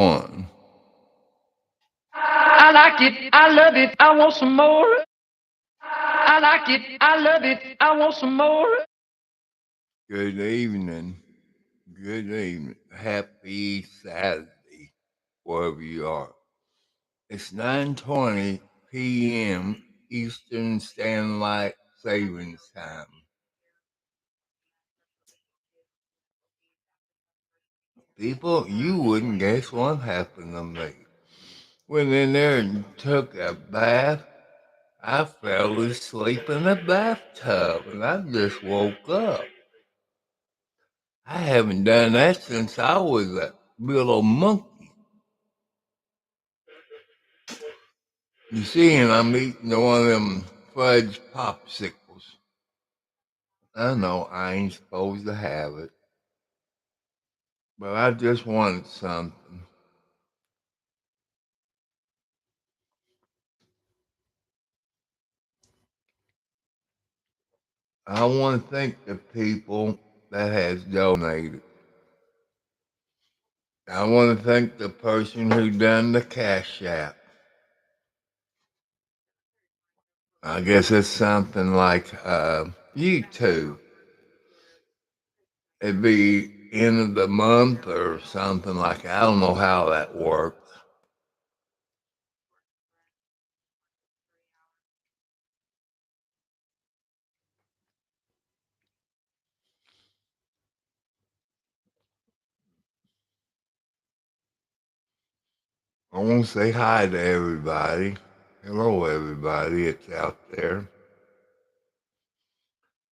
on. I like it. I love it. I want some more. I like it. I love it. I want some more. Good evening. Good evening. Happy Saturday, wherever you are. It's 9:20 p.m. Eastern Standard Savings Time. People, you wouldn't guess what happened to me. Went in there and took a bath. I fell asleep in the bathtub and I just woke up. I haven't done that since I was a little monkey. You see, and I'm eating one of them fudge popsicles. I know I ain't supposed to have it, but I just wanted something. I want to thank the people that has donated. I want to thank the person who done the Cash App. I guess it's something like YouTube. It'd be end of the month or something like that. I don't know how that works. I want to say hi to everybody. Hello, everybody. It's out there.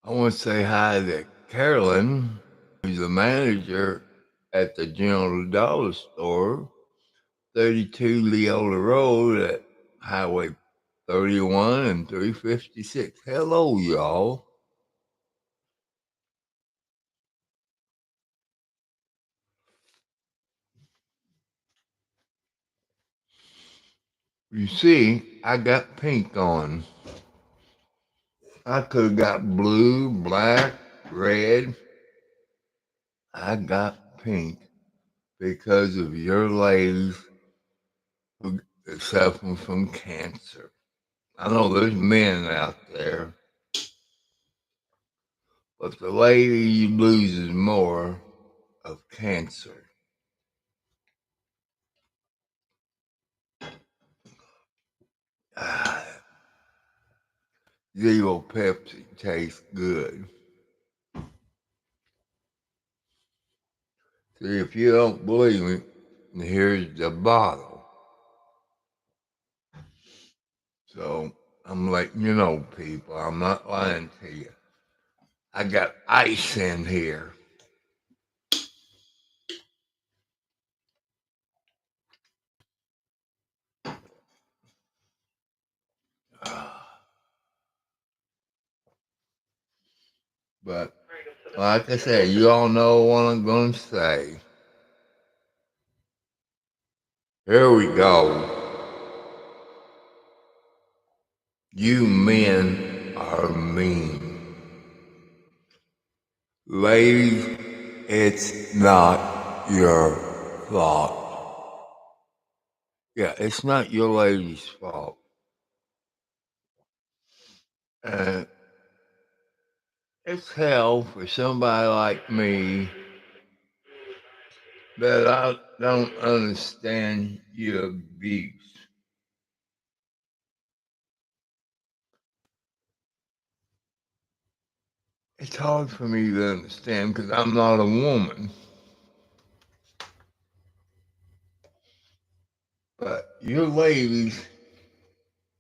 I want to say hi to Carolyn, who's the manager at the General Dollar Store, 32 Leola Road at Highway 31 and 356. Hello, y'all. You see, I got pink on. I could have got blue, black, red. I got pink because of your ladies who are suffering from cancer. I know there's men out there, but the lady loses more of cancer. Ah, Zero Pepsi tastes good. See, if you don't believe me, here's the bottle. So I'm letting you know, people, I'm not lying to you. I got ice in here. But like I said, you all know what I'm going to say. Here we go. You men are mean. Ladies, it's not your fault. Yeah, it's not your lady's fault. And it's hell for somebody like me that I don't understand your abuse. It's hard for me to understand because I'm not a woman. But your ladies,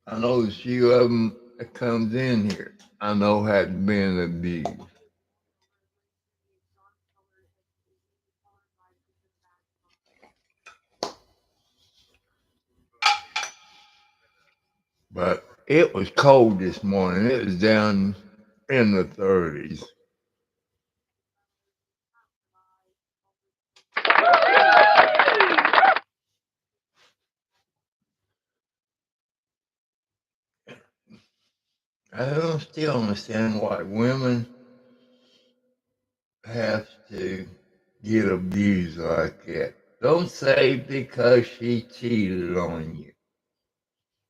I know a few of them that comes in here, I know had been abused. But it was cold this morning. It was down in the 30s. I don't still understand why women have to get abused like that. Don't say because she cheated on you.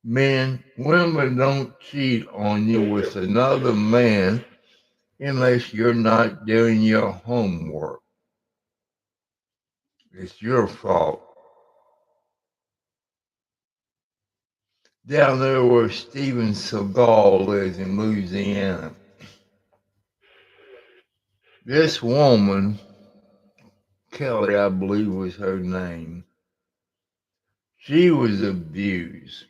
Men, women don't cheat on you with another man unless you're not doing your homework. It's your fault. Down there where Steven Seagal lives in Louisiana, this woman, Kelly, I believe was her name, she was abused.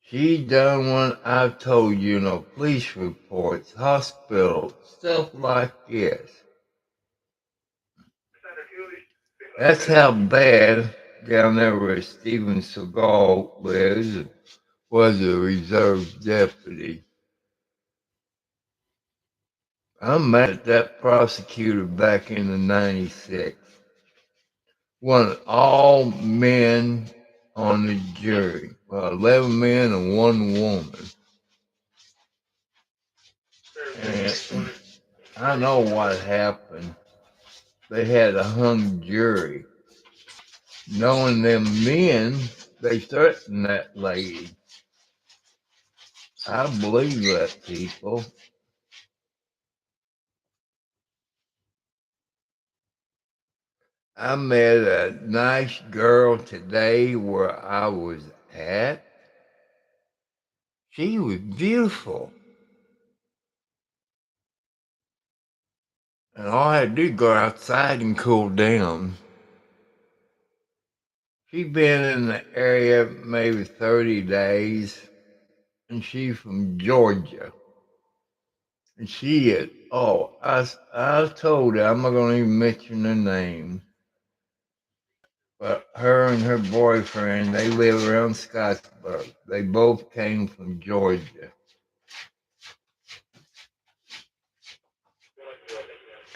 She done what I've told you, police reports, hospitals, stuff like this. That's how bad down there where Steven Seagal lives was a reserve deputy. I'm mad at that prosecutor back in the 96. Wanted all men on the jury. Well, 11 men and 1 woman. And I know what happened. They had a hung jury. Knowing them men, they threatened that lady. I believe that, people. I met a nice girl today where I was at. She was beautiful. And all I had to do was go outside and cool down. She'd been in the area maybe 30 days, and she's from Georgia. And she is, I told her, I'm not going to even mention her name. But her and her boyfriend, they live around Scottsburg. They both came from Georgia.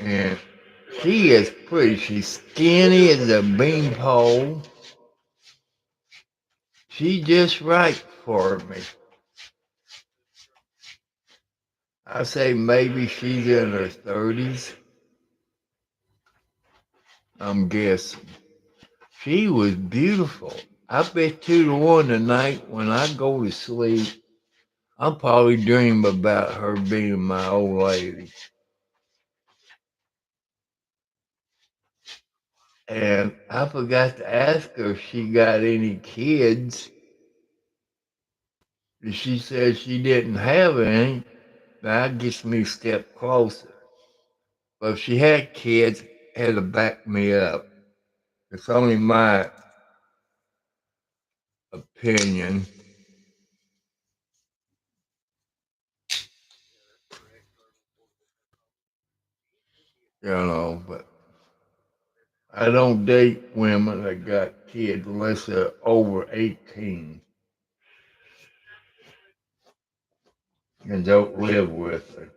And she is pretty. She's skinny as a beanpole. She's just right for me. I say maybe she's in her 30s. I'm guessing. She was beautiful. I bet 2-1 tonight when I go to sleep, I'll probably dream about her being my old lady. And I forgot to ask her if she got any kids. And she said she didn't have any. That gets me a step closer. But if she had kids, had to back me up. It's only my opinion. But I don't date women that got kids unless they're over 18 and don't live with her.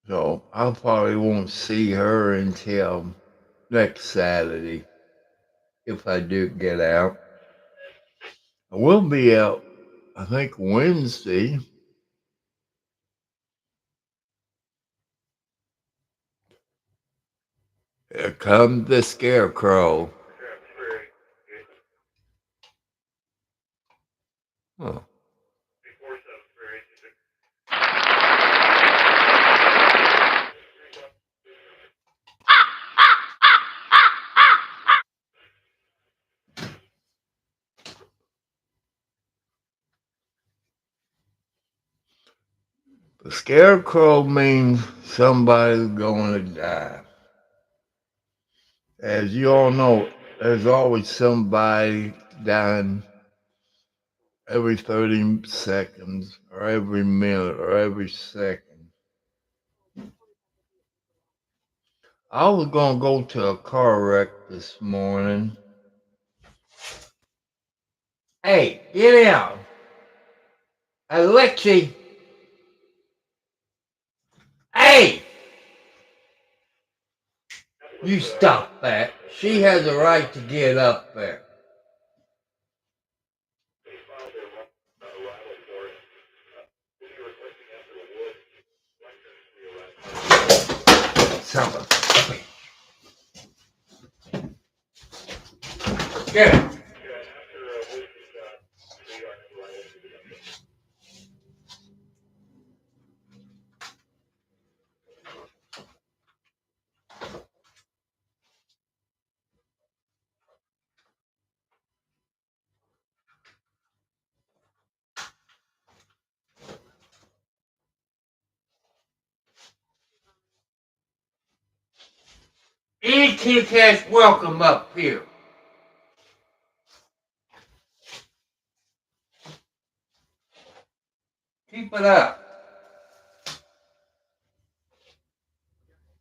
So I probably won't see her until next Saturday if I do get out. I will be out, I think, Wednesday. Here comes the scarecrow. Huh. The scarecrow means somebody's going to die. As you all know, there's always somebody dying every 30 seconds or every minute or every second. I was going to go to a car wreck this morning. Hey, get out. Alexi. Hey! You stop that. She has a right to get up there. Son of a bitch. Get it. Any Kitty Cats welcome up here. Keep it up.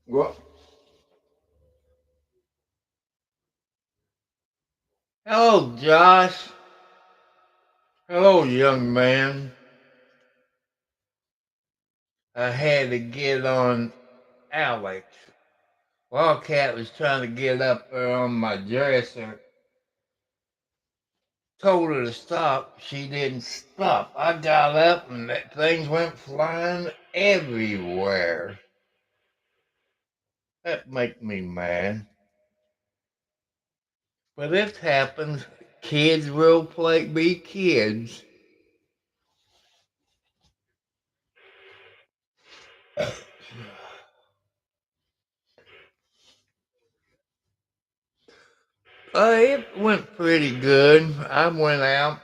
What? Hello, Josh. Hello, young man. I had to get on Alex. Wildcat was trying to get up there on my dresser. Told her to stop. She didn't stop. I got up and things went flying everywhere. That make me mad. But it happens. Kids will be kids. It went pretty good. I went out,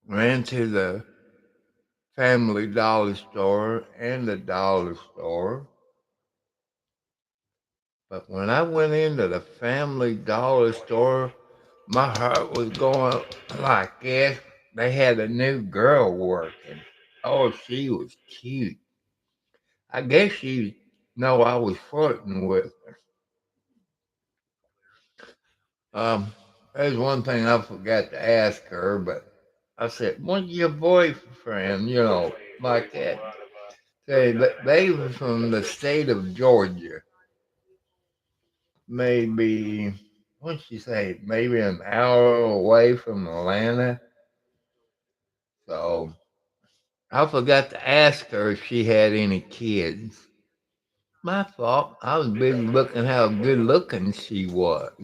ran to the Family Dollar store and the dollar store. But when I went into the Family Dollar store, my heart was going like this. They had a new girl working. Oh, she was cute. I guess she know I was flirting with her. There's one thing I forgot to ask her, but I said, "What's your boyfriend?" You know, like that. Say they were from the state of Georgia. Maybe what'd she say? Maybe an hour away from Atlanta. So I forgot to ask her if she had any kids. My fault. I was busy looking how good looking she was.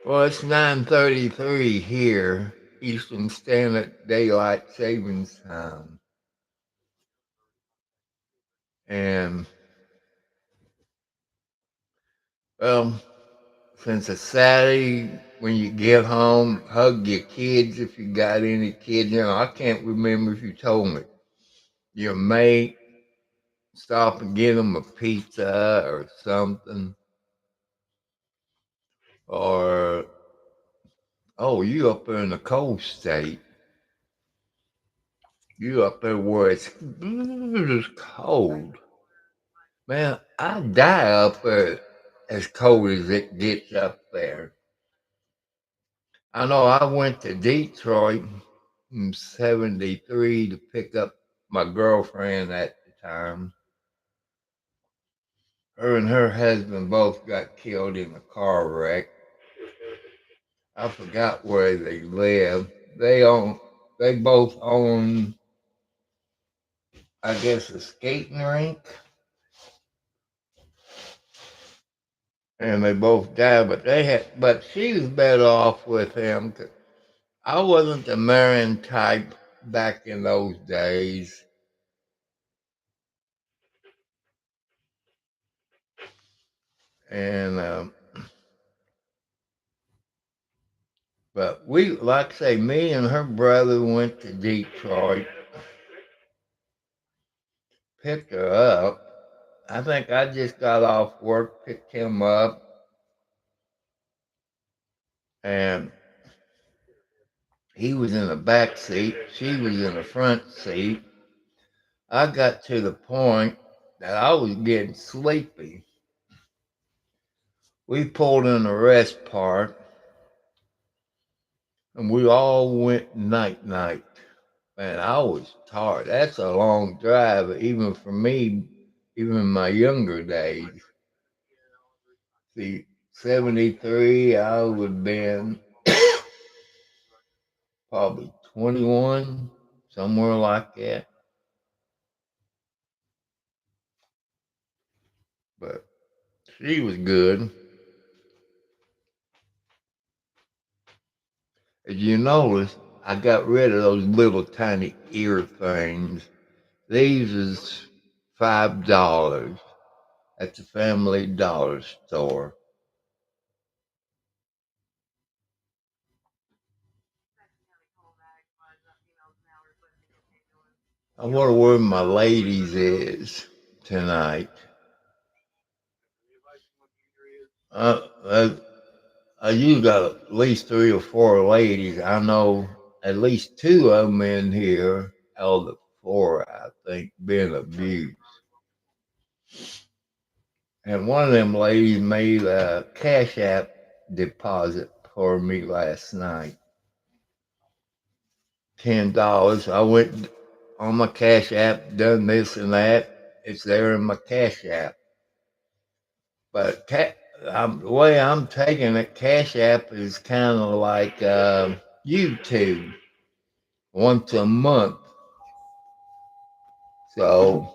Well, it's 9:33 here, Eastern Standard Daylight Savings Time. And, well, since it's Saturday, when you get home, hug your kids if you got any kids. You know, I can't remember if you told me. Your mate, stop and get them a pizza or something. Or, oh, you up there in the cold state. You up there where it's cold. Man, I die up there as cold as it gets up there. I know I went to Detroit in 73 to pick up my girlfriend at the time. Her and her husband both got killed in a car wreck. I forgot where they live. They both own, I guess, a skating rink. And they both died, but she was better off with him. I wasn't the marrying type back in those days. And, but we, like I say, me and her brother went to Detroit, picked her up. I think I just got off work, picked him up, and he was in the back seat. She was in the front seat. I got to the point that I was getting sleepy. We pulled in a rest park, and we all went night-night. Man, I was tired. That's a long drive, even for me, even in my younger days. See, 73, I would have been probably 21, somewhere like that. but she was good. As you notice, I got rid of those little tiny ear things. These is $5 at the Family Dollar store. I wonder where my ladies is tonight. Uh, you got at least 3 or 4 ladies. I know at least 2 of them in here out of the 4, I think, been abused. And one of them ladies made a Cash App deposit for me last night. $10. I went on my Cash App, done this and that. It's there in my Cash App. But the way I'm taking it, Cash App is kind of like YouTube, once a month. So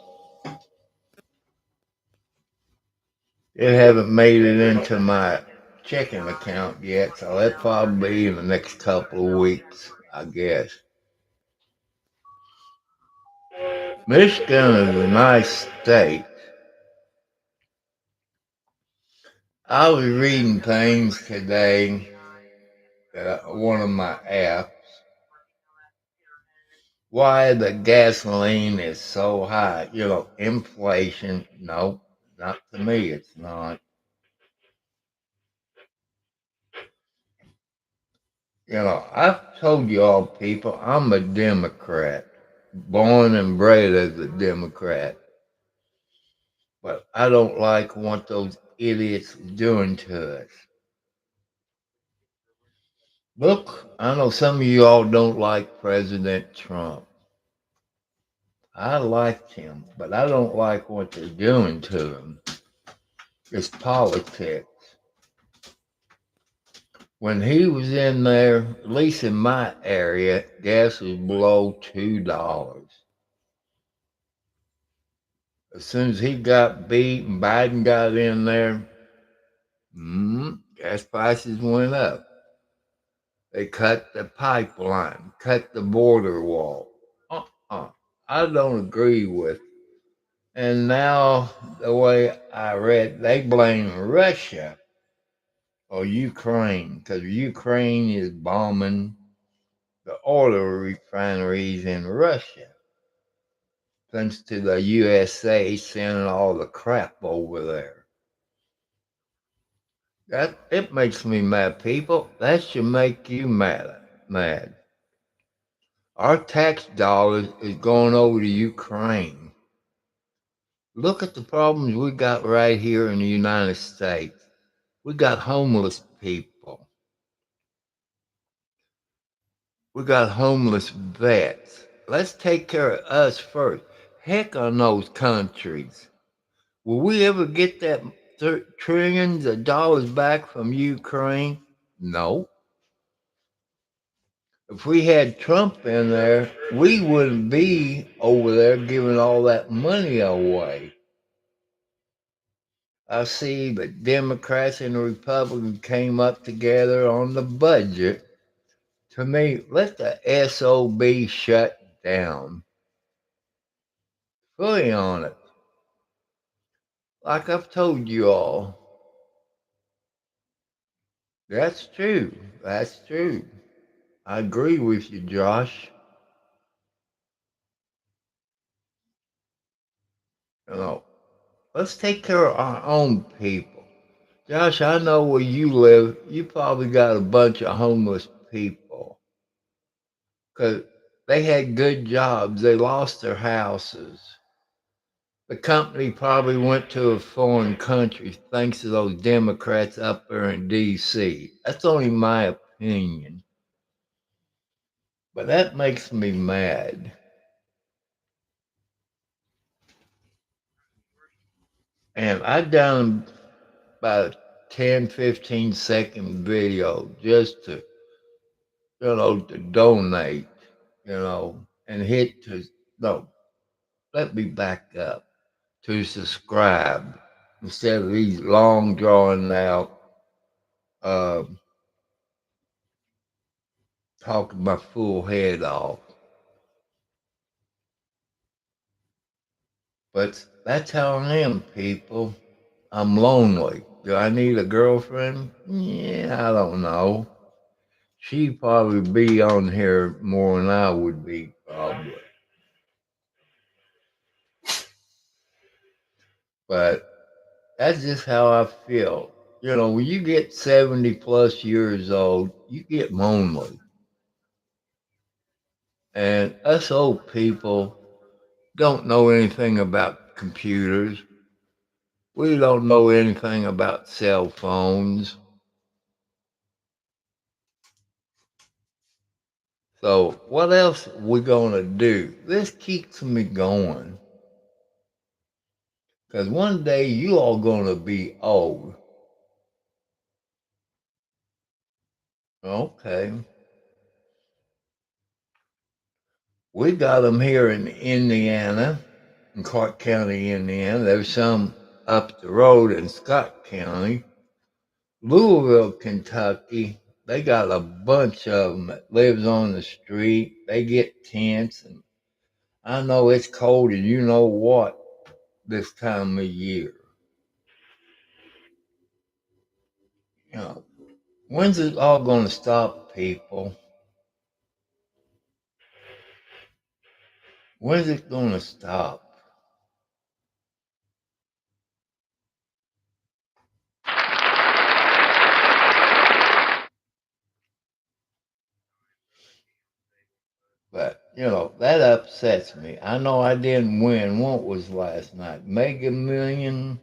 it haven't made it into my checking account yet. So that'll probably be in the next couple of weeks, I guess. Michigan is a nice state. I was reading things today, one of my apps, why the gasoline is so high. Inflation. No, not to me, it's not. I've told you all people, I'm a Democrat, born and bred as a Democrat. But I don't like what those idiots are doing to us. Look, I know some of you all don't like President Trump. I liked him, but I don't like what they're doing to him. It's politics. When he was in there, at least in my area, gas was below $2. As soon as he got beat and Biden got in there, gas prices went up. They cut the pipeline, cut the border wall. I don't agree with. And now, the way I read, they blame Russia or Ukraine because Ukraine is bombing the oil refineries in Russia. Thanks to the USA sending all the crap over there. It makes me mad, people. That should make you mad. Our tax dollars is going over to Ukraine. Look at the problems we got right here in the United States. We got homeless people. We got homeless vets. Let's take care of us first. Heck on those countries. Will we ever get that trillions of dollars back from Ukraine? No. If we had Trump in there, we wouldn't be over there giving all that money away. I see the Democrats and the Republicans came up together on the budget. To me, let the SOB shut down. Fully on it. Like I've told you all. That's true. That's true. I agree with you, Josh. Let's take care of our own people. Josh, I know where you live, you probably got a bunch of homeless people. Because they had good jobs, they lost their houses. The company probably went to a foreign country thanks to those Democrats up there in D.C. That's only my opinion. But that makes me mad. And I done about a 10, 15-second video just to, to donate, and let me back up, to subscribe. instead of these long drawn out uh, talking my full head off. But that's how I am, people. I'm lonely. Do I need a girlfriend? Yeah, I don't know. She'd probably be on here more than I would be, probably. But that's just how I feel. You know, when you get 70 plus years old, you get lonely. And us old people don't know anything about computers. We don't know anything about cell phones. So what else are we gonna do? This keeps me going. Cause one day you all gonna be old. Okay. We got them here in Indiana, in Clark County, Indiana. There's some up the road in Scott County. Louisville, Kentucky, they got a bunch of them that lives on the street. They get tents, and I know it's cold, and you know what, this time of year. You know, when's it all going to stop, people? When's it going to stop? But, you know, that upsets me. I know I didn't win. What was last night? Mega Million?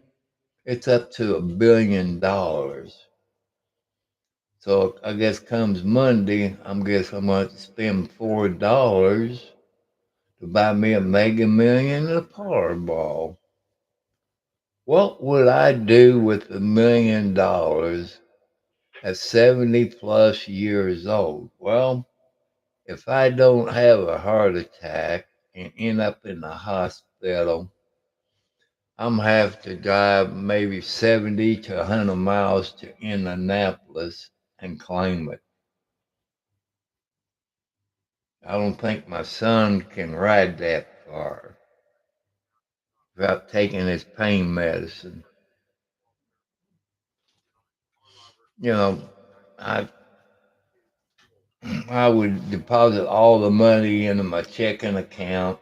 It's up to $1 billion. So I guess comes Monday, I'm going to spend $4 to buy me a Mega Million and a Powerball. What would I do with $1 million at 70 plus years old? Well, if I don't have a heart attack and end up in the hospital, I'm gonna have to drive maybe 70 to 100 miles to Indianapolis and claim it. I don't think my son can ride that far without taking his pain medicine. You know, I I would deposit all the money into my checking account,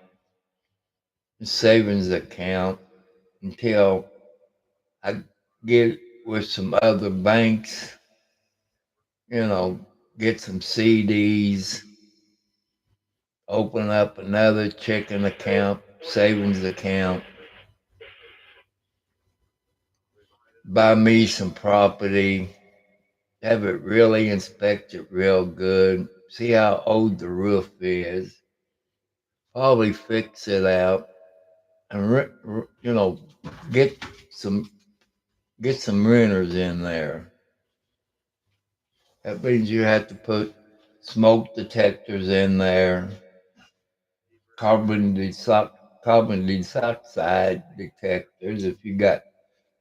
savings account until I get with some other banks, you know, get some CDs, open up another checking account, savings account, buy me some property, have it really inspected real good, see how old the roof is, probably fix it out, and you know, get some get some renters in there. That means you have to put smoke detectors in there, carbon carbon dioxide detectors if you got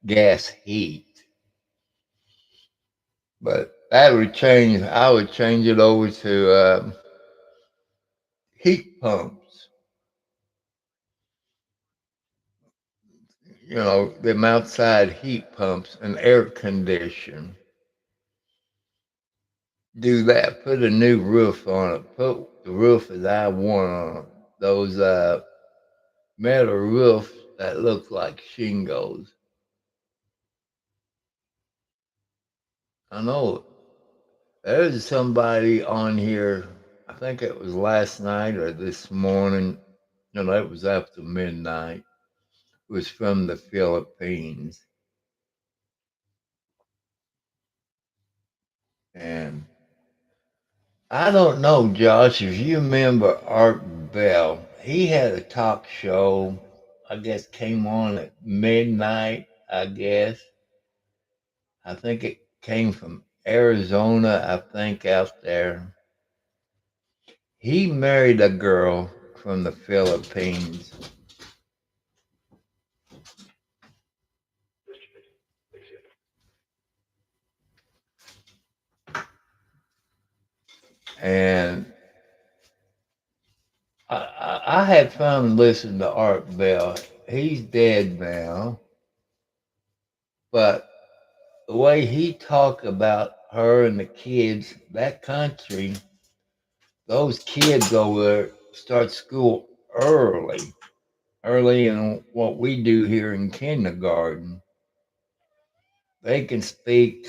gas heat. But that would change. I would change it over to heat pumps. You know, them outside heat pumps and air condition. Do that. Put a new roof on it. Put the roof that I want on it. Those metal roofs that look like shingles. I know there's somebody on here. I think it was last night or this morning. You know, it was after midnight. It was from the Philippines. And I don't know, Josh, if you remember Art Bell. He had a talk show, I guess came on at midnight, I guess. I think it came from Arizona, I think, out there. He married a girl from the Philippines. And I had fun listening to Art Bell. He's dead now, but the way he talked about her and the kids, that country, those kids over there start school early, early in what we do here in kindergarten. They can speak,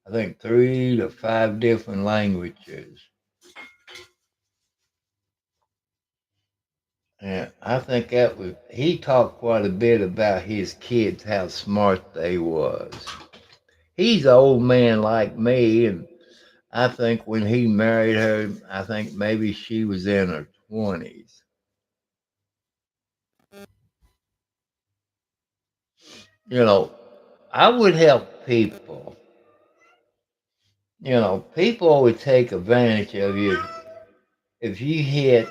I think, 3 to 5 different languages. And I think that was, he talked quite a bit about his kids, how smart they was. He's an old man like me, and I think when he married her, I think maybe she was in her 20s. You know, I would help people. You know, people would take advantage of you if you hit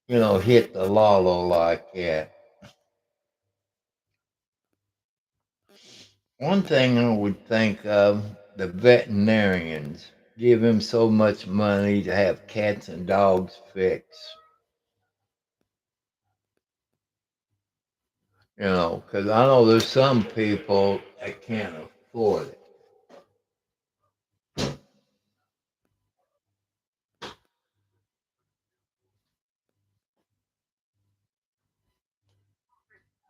the lotto like that. One thing I would think of, the veterinarians give him so much money to have cats and dogs fixed. You know, because I know there's some people that can't afford it.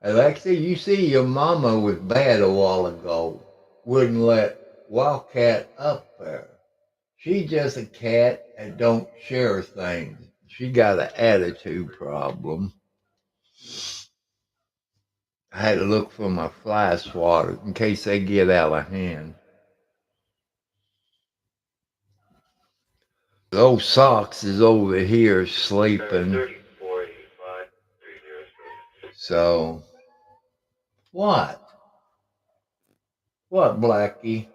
Alexi, you see your mama was bad a while ago. Wouldn't let Wildcat up there. She just a cat that don't share things. She got an attitude problem. I had to look for my fly swatter in case they get out of hand. Those socks is over here sleeping. So, what? What, Blackie?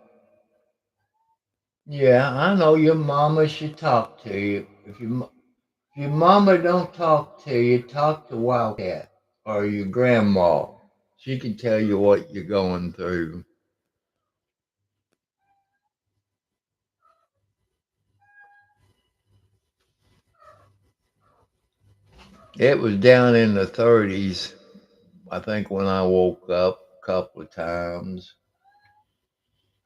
Yeah, I know your mama should talk to you. If your mama don't talk to you, talk to Wildcat or your grandma. She can tell you what you're going through. It was down in the 30s, I think, when I woke up a couple of times.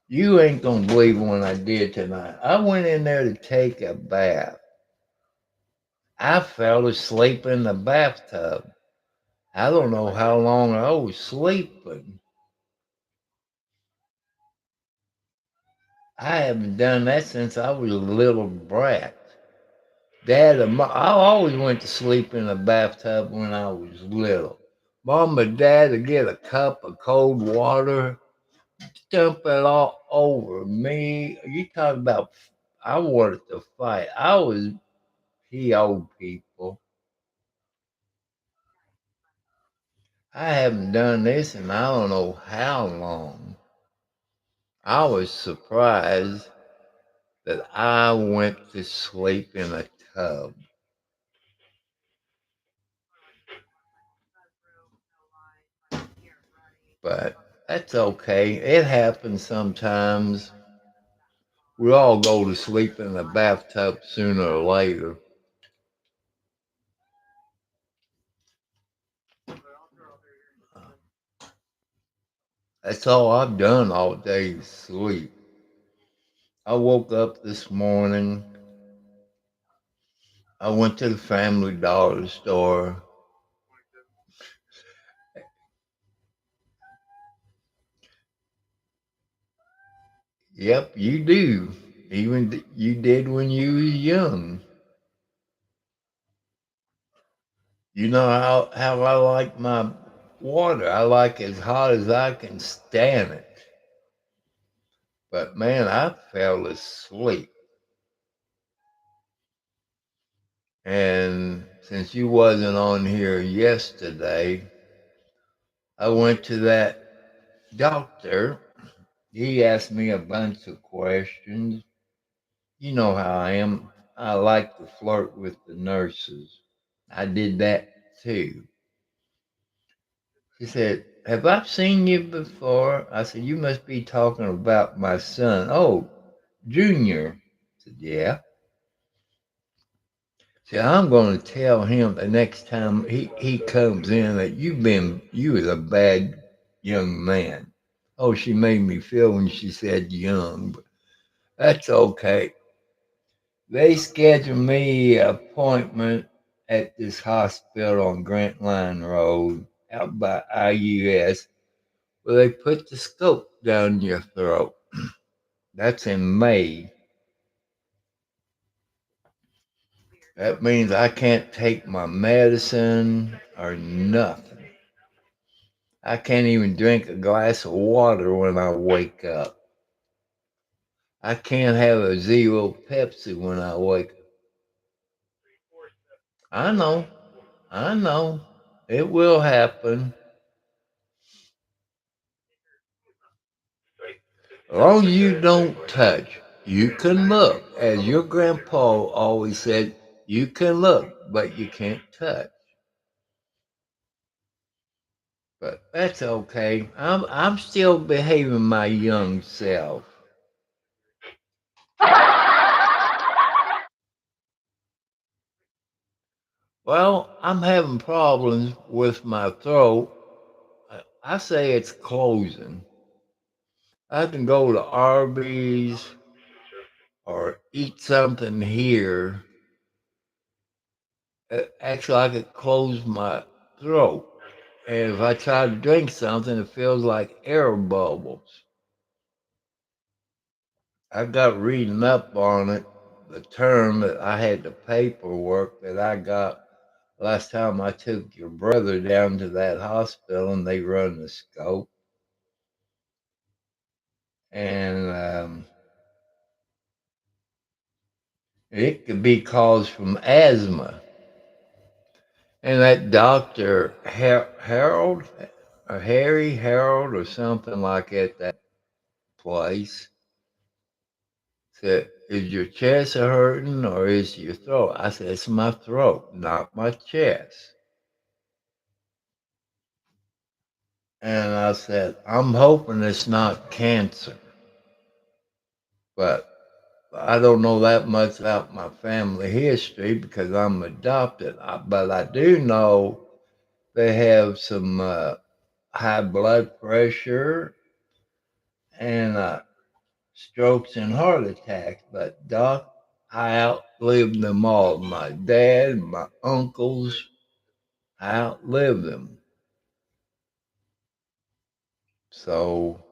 You ain't gonna believe what I did tonight. I went in there to take a bath. I fell asleep in the bathtub. I don't know how long I was sleeping. I haven't done that since I was a little brat. I always went to sleep in the bathtub when I was little. Mom and Dad would get a cup of cold water, dump it all over me. You talk about, I wanted to fight. I was PO people. I haven't done this in I don't know how long. I was surprised that I went to sleep in a tub. But that's okay. It happens sometimes. We all go to sleep in the bathtub sooner or later. That's all I've done all day is sleep. I woke up this morning. I went to the Family Dollar store. Yep, you do. Even you did when you was young. You know how I like my water. I like as hot as I can stand it. But man, I fell asleep. And since you wasn't on here yesterday, I went to that doctor. He asked me a bunch of questions. You know how I am. I like to flirt with the nurses. I did that too. He said, "Have I seen you before?" I said, "You must be talking about my son." "Oh, Junior." said, yeah. See, I'm going to tell him the next time he comes in that you was a bad young man. Oh, she made me feel when she said young, but that's okay. They scheduled me an appointment at this hospital on Grant Line Road out by IUS where they put the scope down your throat. That's in May. That means I can't take my medicine or nothing. I can't even drink a glass of water when I wake up. I can't have a zero Pepsi when I wake up. I know. I know. It will happen. As long as you don't touch, you can look. As your grandpa always said, you can look, but you can't touch. But that's okay. I'm still behaving my young self. Well, I'm having problems with my throat. I say it's closing. I can go to Arby's or eat something here. Actually, I could close my throat. And if I try to drink something, it feels like air bubbles. I got reading up on it, the term that I had the paperwork that I got last time I took your brother down to that hospital and they run the scope. And it could be caused from asthma. And that doctor, Harold, or Harry Harold, or something like that place, said, is your chest hurting or is your throat? I said, it's my throat, not my chest. And I said, I'm hoping it's not cancer, but I don't know that much about my family history because I'm adopted. But I do know they have some high blood pressure and strokes and heart attacks. But Doc, I outlived them all. My dad, my uncles, I outlived them. So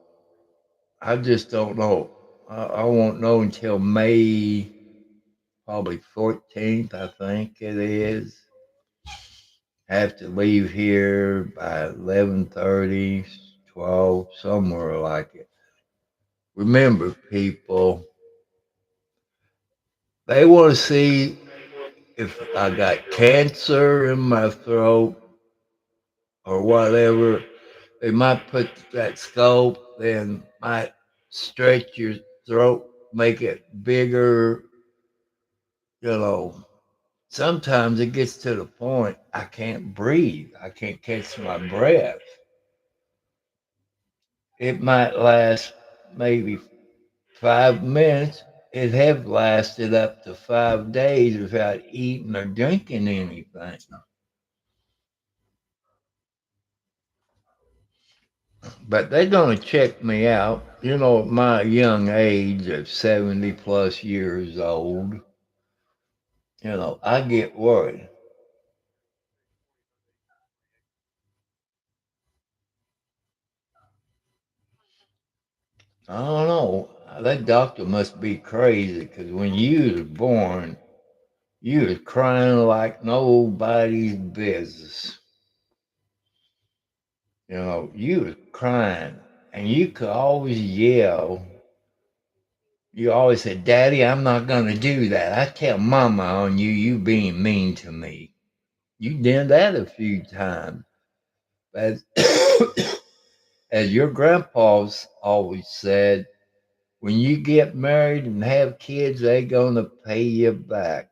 I just don't know. I won't know until May, probably 14th, I think it is. I have to leave here by 11:30, 12, somewhere like it. Remember, people, they want to see if I got cancer in my throat or whatever. They might put that scope, then might stretch your throat, make it bigger. You know, sometimes it gets to the point I can't breathe. I can't catch my breath. It might last maybe 5 minutes. It have lasted up to 5 days without eating or drinking anything. But they're going to check me out. You know, at my young age of 70 plus years old, I get worried. I don't know. That doctor must be crazy because when you was born, you was crying like nobody's business. You was crying and you could always yell. You always said, Daddy, I'm not going to do that. I tell Mama on you, you being mean to me. You did that a few times. But as your grandpa's always said, when you get married and have kids, they're going to pay you back.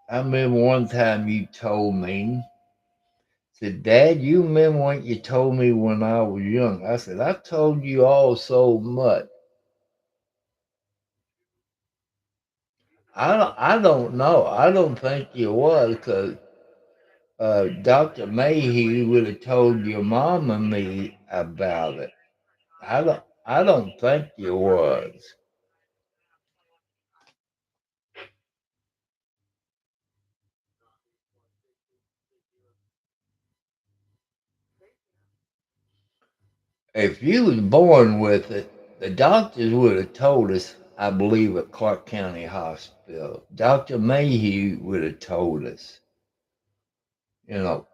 I remember one time you told me, said, Dad, you remember what you told me when I was young? I said, I told you all so much. I don't know. I don't think you was because Dr. Mayhew would have told your mom and me about it. I don't think you was. If you was born with it, the doctors would have told us, I believe, at Clark County Hospital. Dr. Mayhew would have told us. You know,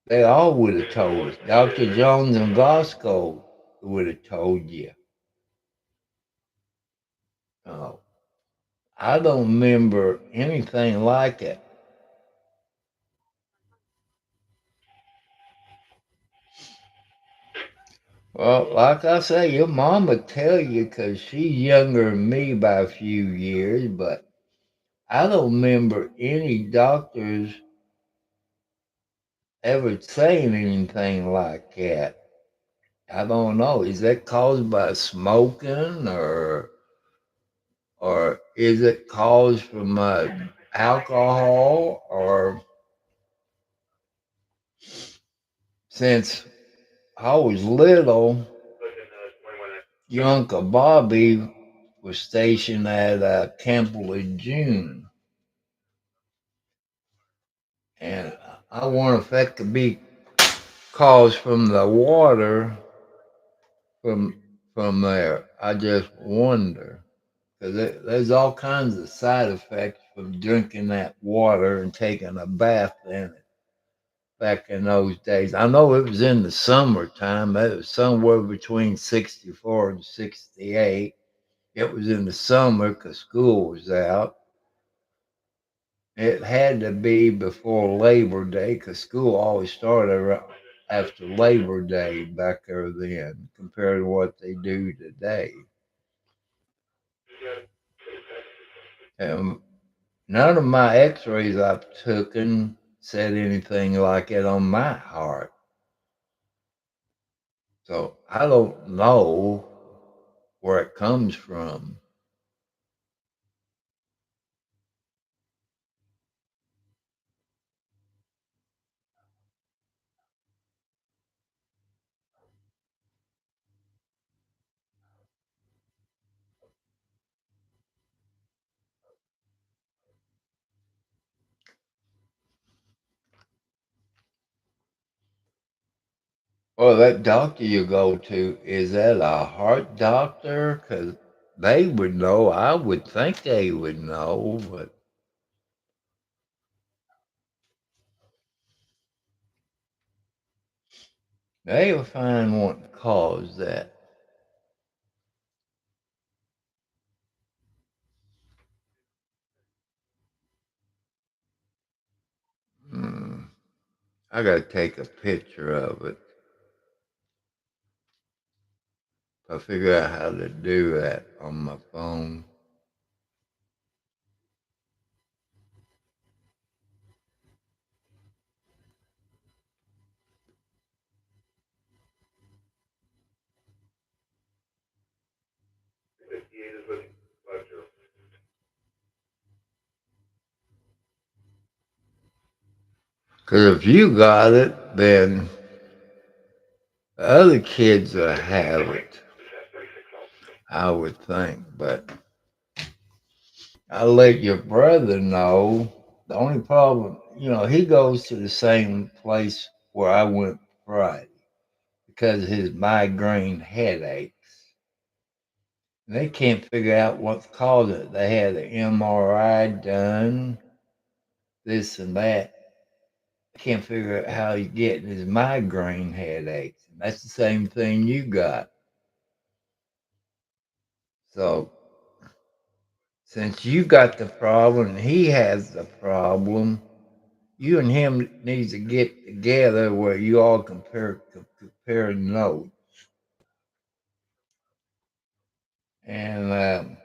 they all would have told us. Dr. Jones and Vasco would have told you. Oh, I don't remember anything like it. Well, like I say, your mom would tell you because she's younger than me by a few years, but I don't remember any doctors ever saying anything like that. I don't know. Is that caused by smoking or is it caused from alcohol or since I was little, your Uncle Bobby was stationed at Campbell Lejeune. And I wonder if that could be caused from the water from there. I just wonder because there's all kinds of side effects from drinking that water and taking a bath in it. Back in those days, I know it was in the summertime. It was somewhere between 64 and 68. It was in the summer because school was out. It had to be before Labor Day because school always started after Labor Day back there then compared to what they do today. And none of my x-rays I've taken said anything like it on my heart. So I don't know where it comes from. Well, that doctor you go to, is that a heart doctor? Because they would know. I would think they would know, but they'll find what caused that. Hmm. I got to take a picture of it. I figure out how to do that on my phone. Because if you got it, then the other kids will have it, I would think. But I'll let your brother know. The only problem, he goes to the same place where I went Friday because of his migraine headaches. And they can't figure out what's causing it. They had an MRI done, this and that. Can't figure out how he's getting his migraine headaches. And that's the same thing you got. So since you got the problem and he has the problem, you and him needs to get together where you all compare notes. And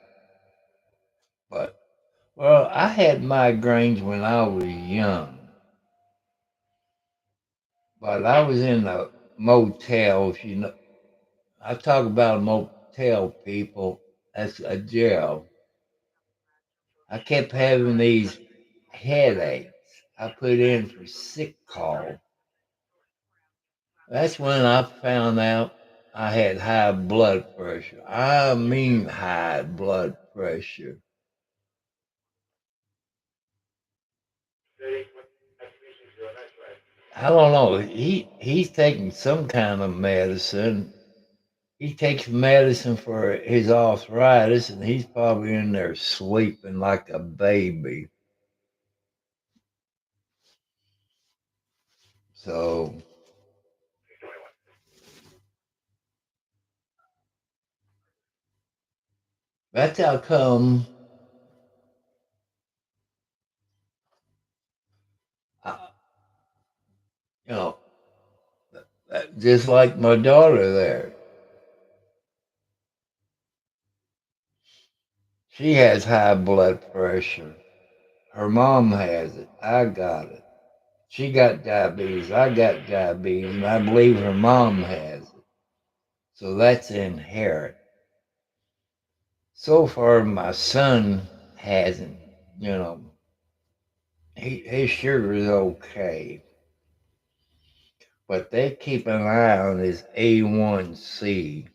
but well, I had migraines when I was young, but I was in a motel. If you know, I talk about a motel people. That's a jail. I kept having these headaches. I put in for sick call. That's when I found out I had high blood pressure. I mean high blood pressure. I don't know. He's taking some kind of medicine. He takes medicine for his arthritis, and he's probably in there sleeping like a baby. So that's how come, I, you know, just like my daughter there, she has high blood pressure. Her mom has it. I got it. She got diabetes. I got diabetes, and I believe her mom has it. So that's inherent. So far, my son hasn't. You know, his sugar is okay, but they keep an eye on his A1C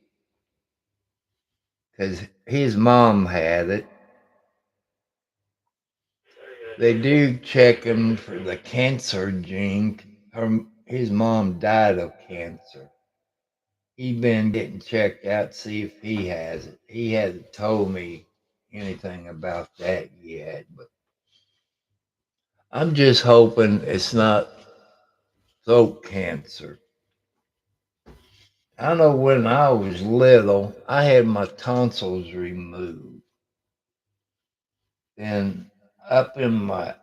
because his mom had it. They do check him for the cancer gene. His mom died of cancer. He's been getting checked out to see if he has it. He hasn't told me anything about that yet, but I'm just hoping it's not throat cancer. I know when I was little, I had my tonsils removed. And up in my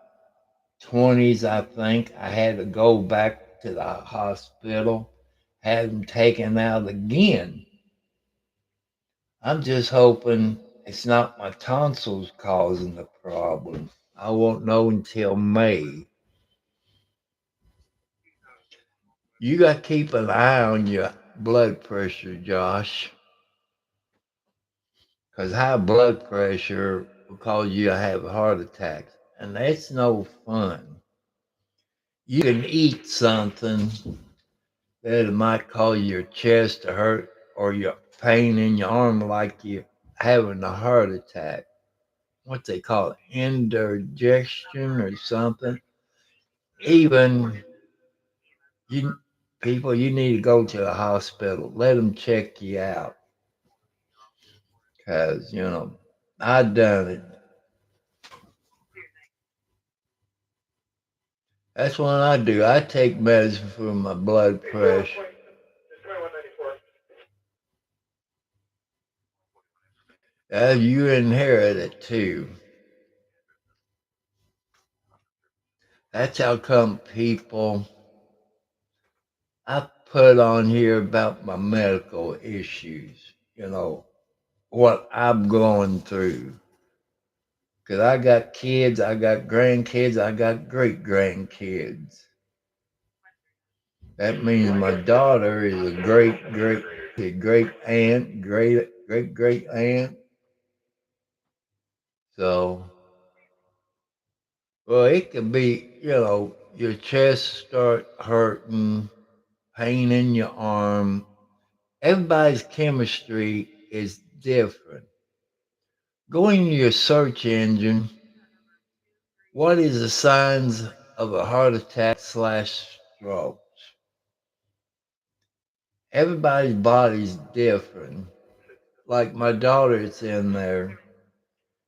20s, I think, I had to go back to the hospital, had them taken out again. I'm just hoping it's not my tonsils causing the problem. I won't know until May. You got to keep an eye on your blood pressure, Josh, because high blood pressure will cause you to have heart attacks, and that's no fun. You can eat something that might cause your chest to hurt or your pain in your arm like you having a heart attack. What they call it, indigestion or something. Even you people, you need to go to the hospital. Let them check you out, cause I done it. That's what I do. I take medicine for my blood pressure. You inherit it too. That's how come people. I put on here about my medical issues. What I'm going through. Because I got kids, I got grandkids, I got great grandkids. That means my daughter is a great aunt, great aunt. So, well, it could be, your chest start hurting, pain in your arm. Everybody's chemistry is different. Go into your search engine. What is the signs of a heart attack slash stroke? Everybody's body's different. Like my daughter's in there.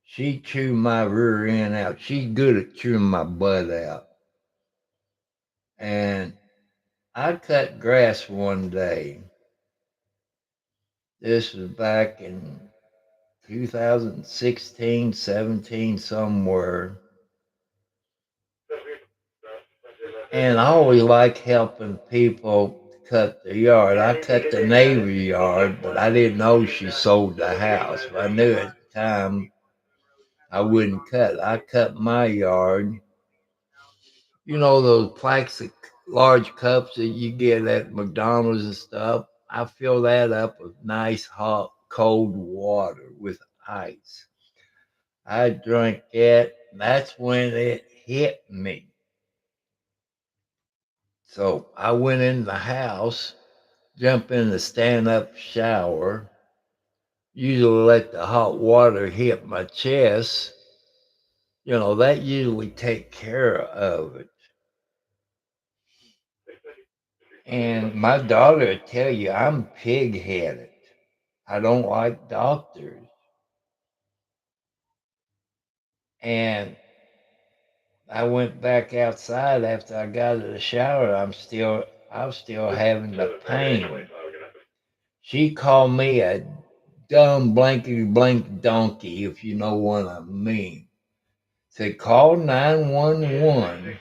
She chewed my rear end out. She's good at chewing my butt out. And I cut grass one day. This was back in 2016, 17, somewhere. And I always like helping people cut the yard. I cut the neighbor yard, but I didn't know she sold the house. If I knew at the time, I wouldn't cut. I cut my yard. You know those plastic large cups that you get at McDonald's and stuff? I fill that up with nice hot cold water with ice. I drank it. That's when it hit me. So I went in the house, jump in the stand up shower, usually let the hot water hit my chest. That usually take care of it. And my daughter will tell you I'm pig headed. I don't like doctors. And I went back outside after I got out of the shower. I was still having the pain. She called me a dumb blankety blank donkey, if you know what I mean. Said call 911.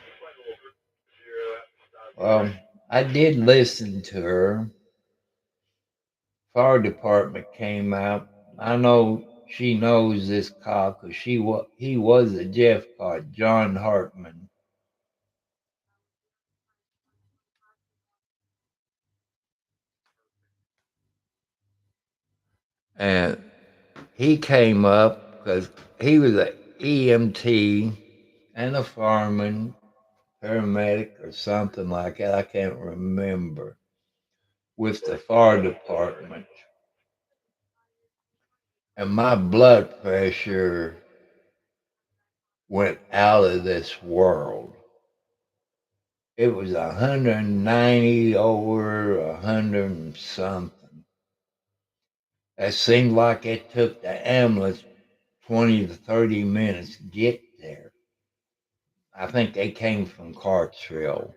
Well, I did listen to her. Fire department came out. I know she knows this cop because he was a Jeff cop, John Hartman. And he came up because he was an EMT and a fireman, paramedic, or something like that. I can't remember. With the fire department. And my blood pressure went out of this world. It was 190 over 100 and something. It seemed like it took the ambulance 20 to 30 minutes to get there. I think they came from Cartsville,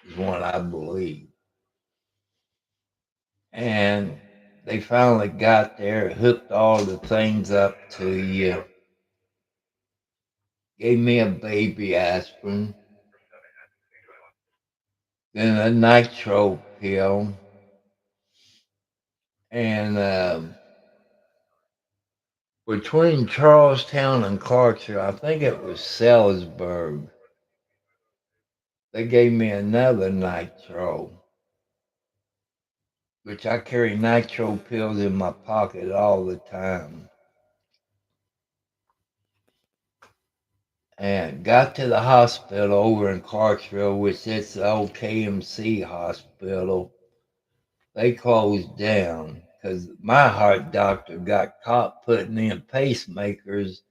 is what I believe. And they finally got there, hooked all the things up to you, gave me a baby aspirin, then a nitro pill, and between Charlestown and Clarksville, I think it was Salisbury, they gave me another nitro, which I carry nitro pills in my pocket all the time. And got to the hospital over in Clarksville, which is the old KMC hospital. They closed down because my heart doctor got caught putting in pacemakers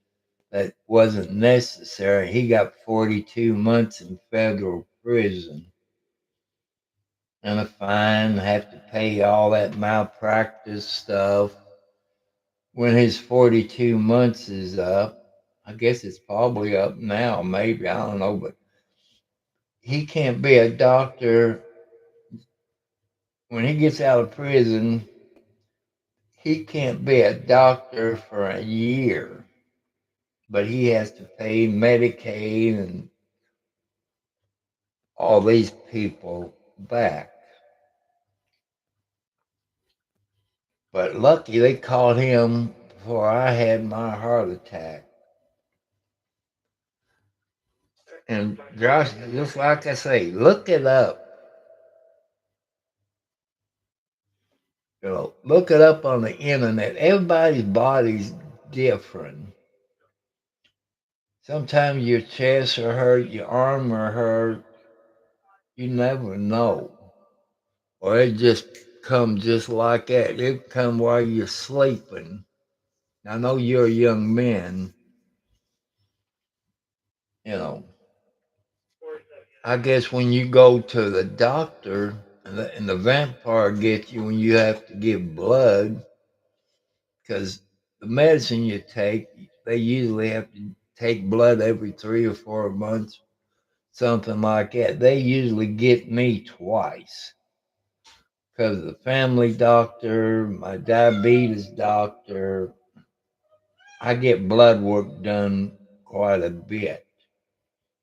that wasn't necessary. He got 42 months in federal prison and a fine, have to pay all that malpractice stuff. When his 42 months is up, I guess it's probably up now, maybe, I don't know, but he can't be a doctor. When he gets out of prison, he can't be a doctor for a year, but he has to pay Medicaid and all these people back. But lucky they caught him before I had my heart attack. And Josh, just like I say, look it up. Look it up on the internet. Everybody's body's different. Sometimes your chest will hurt, your arm will hurt. You never know. Or it just come just like that. It come while you're sleeping. I know you're a young man, you know. I guess when you go to the doctor and the vampire gets you when you have to give blood, because the medicine you take, they usually have to take blood every 3 or 4 months, something like that. They usually get me twice because the family doctor, my diabetes doctor, I get blood work done quite a bit.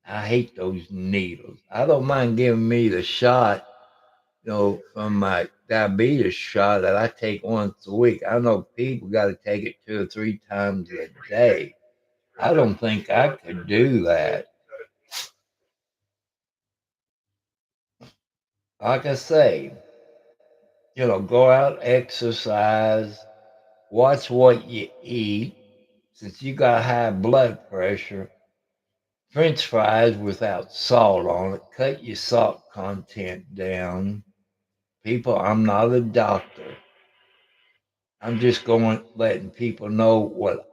I hate those needles. I don't mind giving me the shot, from my diabetes shot that I take once a week. I know people got to take it 2 or 3 times a day. I don't think I could do that. Like I say, go out, exercise, watch what you eat, since you got high blood pressure, French fries without salt on it, cut your salt content down. People, I'm not a doctor. I'm just going letting people know what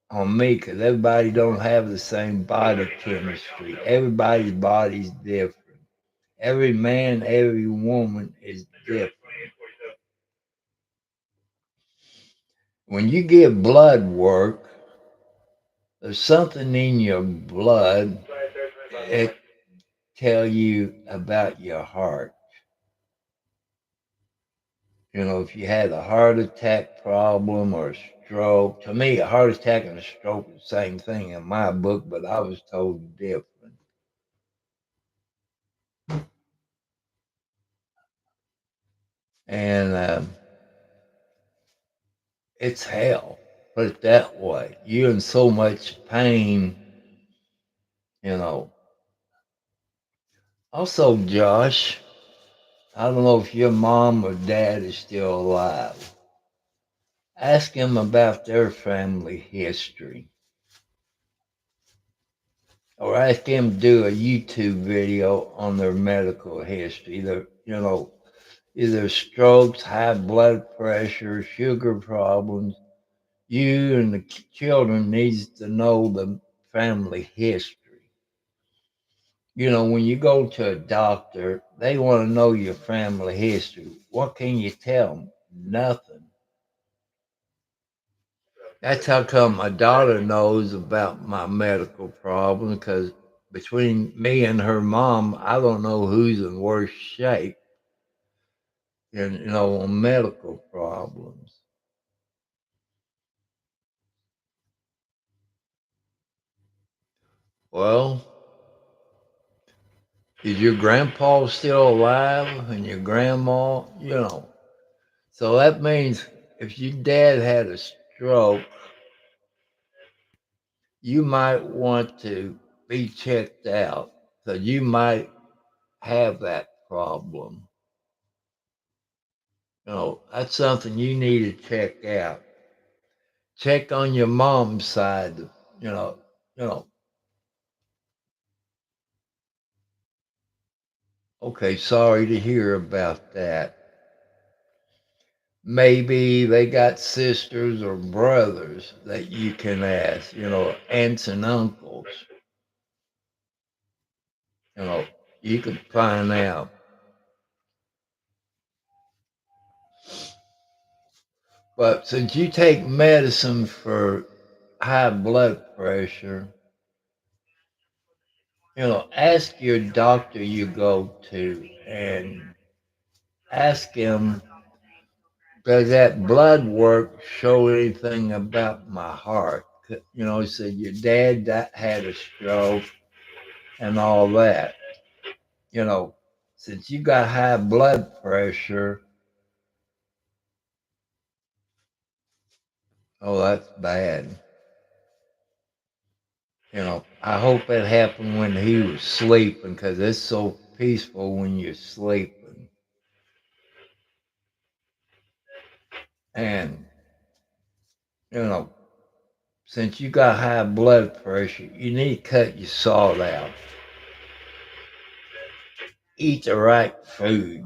on me because everybody don't have the same body chemistry. Everybody's body's different. Every man, every woman is different. When you get blood work, there's something in your blood that tell you about your heart. You know, if you had a heart attack problem or a stroke, to me, a heart attack and a stroke are the same thing in my book, but I was told different. And it's hell, put it that way. You're in so much pain, you know. Also, Josh, I don't know if your mom or dad is still alive. Ask them about their family history. Or ask them to do a YouTube video on their medical history. Either strokes, high blood pressure, sugar problems. You and the children needs to know the family history. When you go to a doctor, they want to know your family history. What can you tell them? Nothing. That's how come my daughter knows about my medical problem because between me and her mom, I don't know who's in worse shape on medical problems. Well, is your grandpa still alive and your grandma? So that means if your dad had a stroke, you might want to be checked out. So you might have that problem. That's something you need to check out. Check on your mom's side, you know, you know. Okay, sorry to hear about that. Maybe they got sisters or brothers that you can ask, aunts and uncles. You know, you can find out. But since you take medicine for high blood pressure, ask your doctor you go to and ask him, does that blood work show anything about my heart? He said, your dad had a stroke and all that. You know, since you got high blood pressure, oh, that's bad. I hope it happened when he was sleeping because it's so peaceful when you're sleeping. And, you know, since you got high blood pressure, you need to cut your salt out. Eat the right food.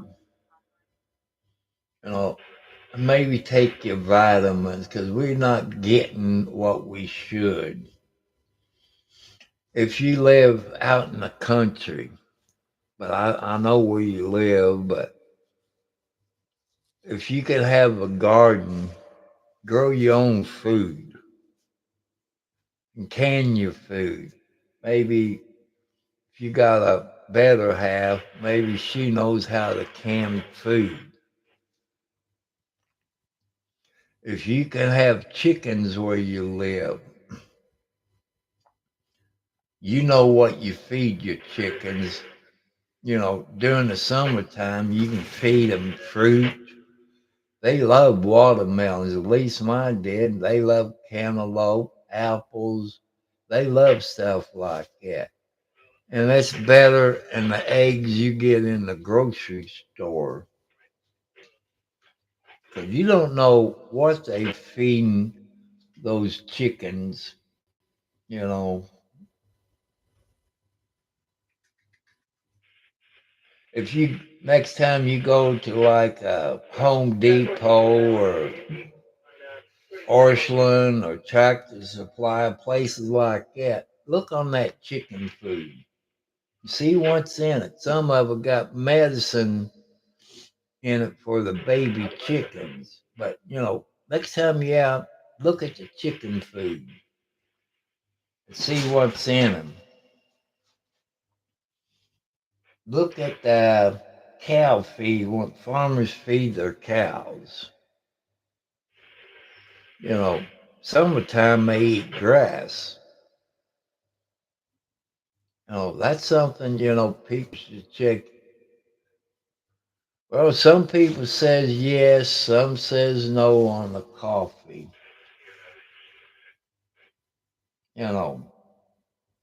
Maybe take your vitamins because we're not getting what we should. If you live out in the country, but I know where you live, but if you could have a garden, grow your own food and can your food. Maybe if you got a better half, maybe she knows how to can food. If you can have chickens where you live, you know what you feed your chickens. During the summertime, you can feed them fruit. They love watermelons, at least mine did. They love cantaloupe, apples. They love stuff like that. And that's better than the eggs you get in the grocery store. Because you don't know what they feeding those chickens, you know. If you next time you go to like a Home Depot or Orchland or Tractor Supply, places like that, look on that chicken food. See what's in it. Some of it got medicine in it for the baby chickens. But, next time you out, look at the chicken food and see what's in them. Look at the cow feed, what farmers feed their cows. Summertime they eat grass. That's something, people should check. Well, some people says yes, some says no on the coffee.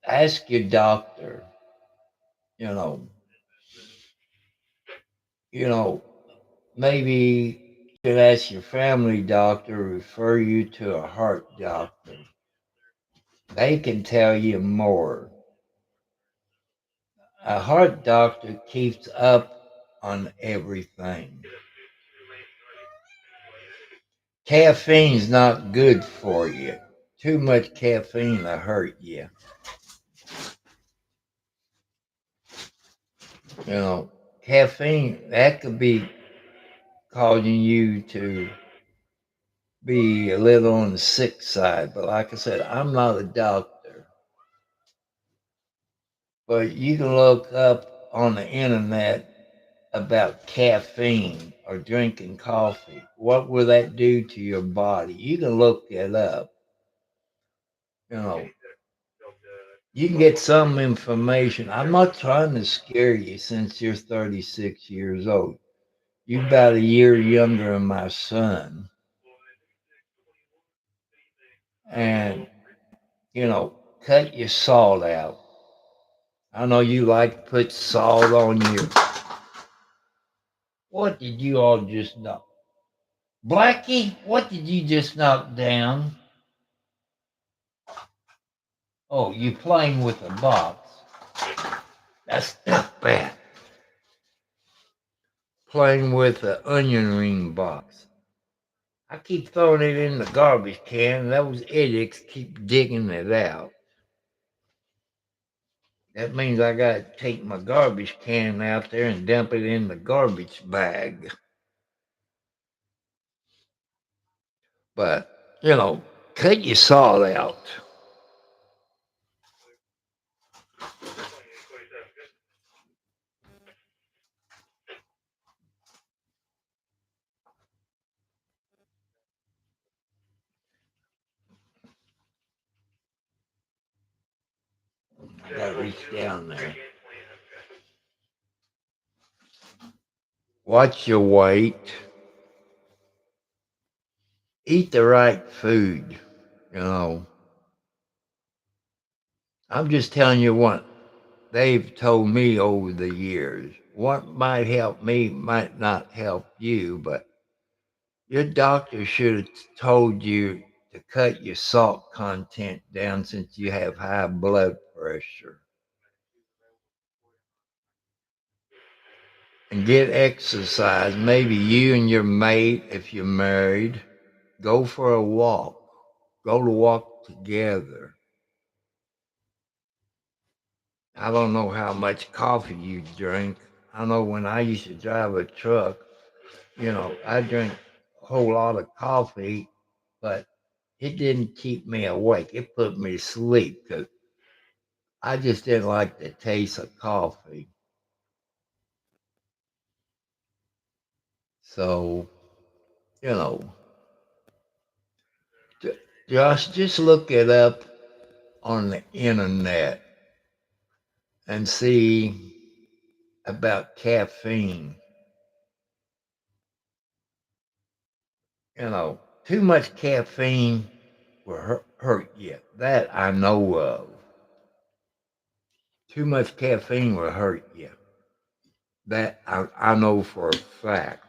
Ask your doctor. You know, maybe you should ask your family doctor, refer you to a heart doctor. They can tell you more. A heart doctor keeps up on everything. Caffeine's not good for you. Too much caffeine will hurt you. Caffeine, that could be causing you to be a little on the sick side. But like I said, I'm not a doctor. But you can look up on the internet about caffeine or drinking coffee. What will that do to your body? You can look it up. You can get some information. I'm not trying to scare you since you're 36 years old. You're about a year younger than my son. And, cut your salt out. I know you like to put salt on your. What did you all just knock? Blackie, what did you just knock down? Oh, you playing with a box. That's not bad. Playing with an onion ring box. I keep throwing it in the garbage can, and those idiots keep digging it out. That means I gotta take my garbage can out there and dump it in the garbage bag. But, cut your salt out. I gotta reach down there. Watch your weight. Eat the right food. I'm just telling you what they've told me over the years. What might help me might not help you, but your doctor should have told you to cut your salt content down since you have high blood pressure. And get exercise. Maybe you and your mate, if you're married, go for a walk. Go to walk together. I don't know how much coffee you drink. I know when I used to drive a truck, I drank a whole lot of coffee, but it didn't keep me awake. It put me to sleep because I just didn't like the taste of coffee. So, you know, just look it up on the internet and see about caffeine. Too much caffeine will hurt you. That I know of. Too much caffeine will hurt you. That I know for a fact.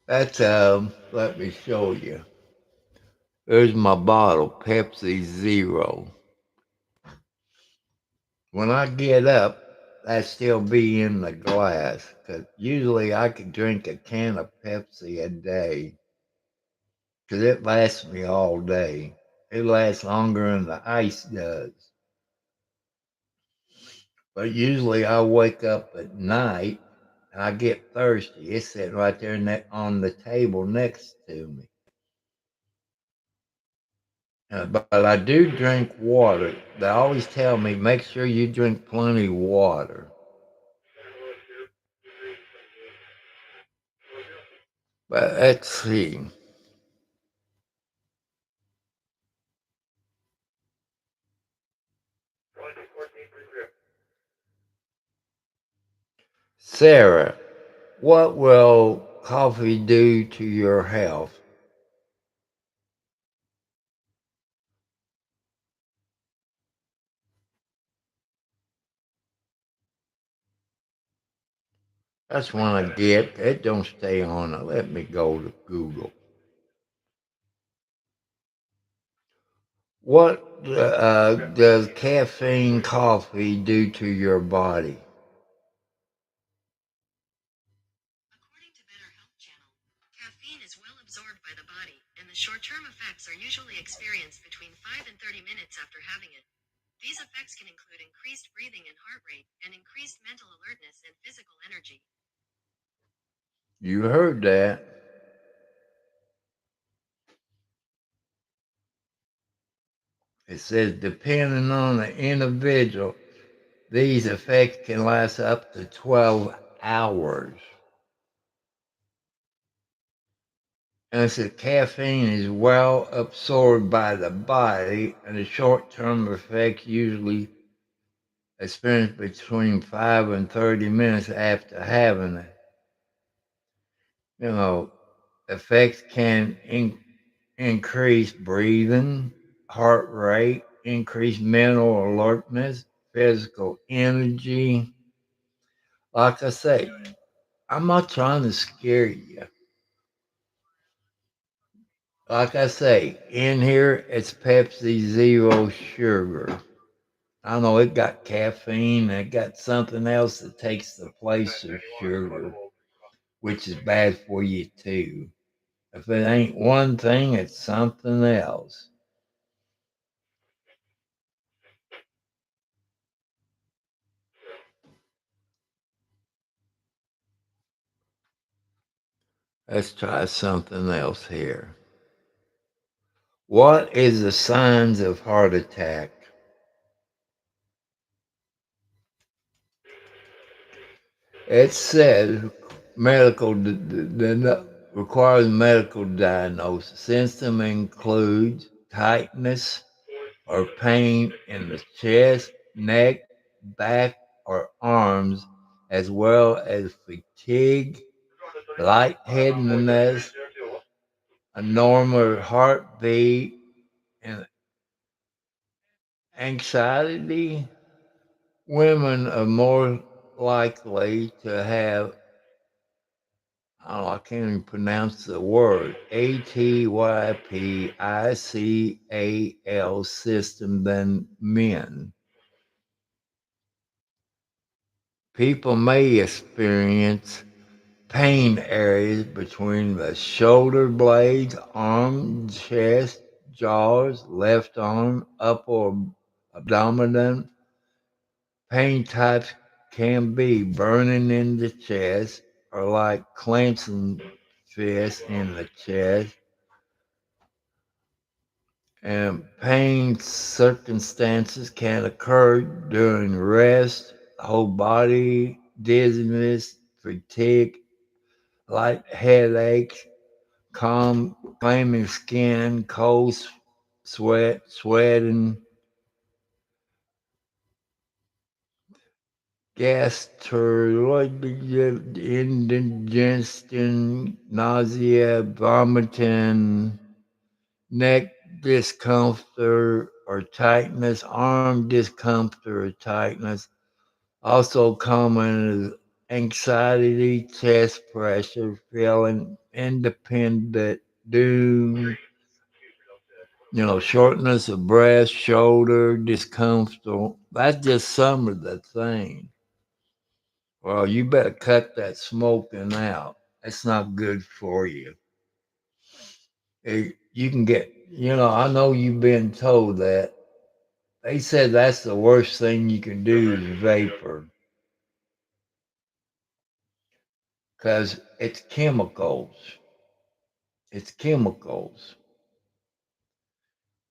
That's let me show you. There's my bottle, Pepsi Zero. When I get up, that still be in the glass. 'Cause usually I could drink a can of Pepsi a day. 'Cause it lasts me all day. It lasts longer than the ice does. But usually I wake up at night and I get thirsty. It's sitting right there on the table next to me. But I do drink water. They always tell me make sure you drink plenty of water. But let's see. Sarah, what will coffee do to your health? That's one I get. It don't stay on it. Let me go to Google. What does caffeine coffee do to your body? According to Better Health Channel, caffeine is well absorbed by the body, and the short-term effects are usually experienced between 5 and 30 minutes after having it. These effects can include increased breathing and heart rate, and increased mental alertness and physical energy. You heard that. It says depending on the individual, these effects can last up to 12 hours. And it says caffeine is well absorbed by the body, and the short-term effects usually experienced between 5 and 30 minutes after having it. You know, effects can increase breathing, heart rate, increase mental alertness, physical energy. Like I say, I'm not trying to scare you. Like I say, in here it's Pepsi Zero Sugar. I know it got caffeine and it got something else that takes the place of sugar, which is bad for you too. If it ain't one thing, it's something else. Let's try something else here. What is the signs of heart attack? It says requires medical diagnosis. Symptoms include tightness or pain in the chest, neck, back, or arms, as well as fatigue, lightheadedness, a normal heartbeat, and anxiety. Women are more likely to have, I can't even pronounce the word, ATYPICAL system than men. People may experience pain areas between the shoulder blades, arm, chest, jaws, left arm, upper abdomen. Pain types can be burning in the chest or like clenching fists in the chest. And pain circumstances can occur during rest, whole body dizziness, fatigue, light headaches, claiming skin, cold sweat, sweating, gastroenteritis, indigestion, nausea, vomiting, neck discomfort or tightness, arm discomfort or tightness. Also common is anxiety, chest pressure, feeling independent, doom, shortness of breath, shoulder discomfort. That's just some of the things. Well, you better cut that smoking out. That's not good for you. You can get, I know you've been told that. They said that's the worst thing you can do is vapor because it's chemicals. It's chemicals.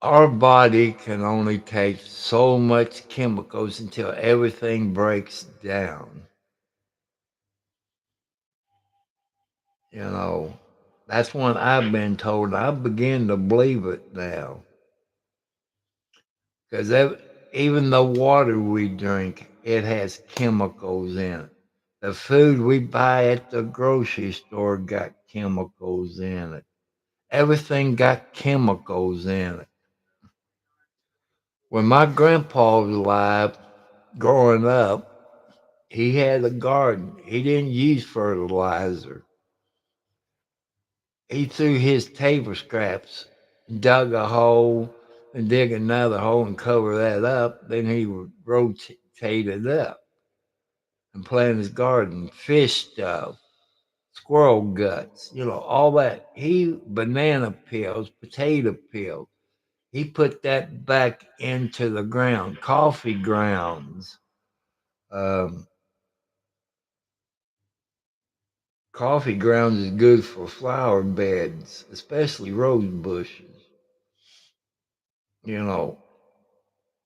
Our body can only take so much chemicals until everything breaks down. You know, that's what I've been told. I begin to believe it now. Because even the water we drink, it has chemicals in it. The food we buy at the grocery store got chemicals in it. Everything got chemicals in it. When my grandpa was alive, growing up, he had a garden. He didn't use fertilizer. He threw his table scraps, dug a hole, and dig another hole and cover that up. Then he would rotate it up and plant his garden, fish stuff, squirrel guts, all that. Banana peels, potato peels. He put that back into the ground, coffee grounds. Um, Coffee grounds is good for flower beds, especially rose bushes. You know,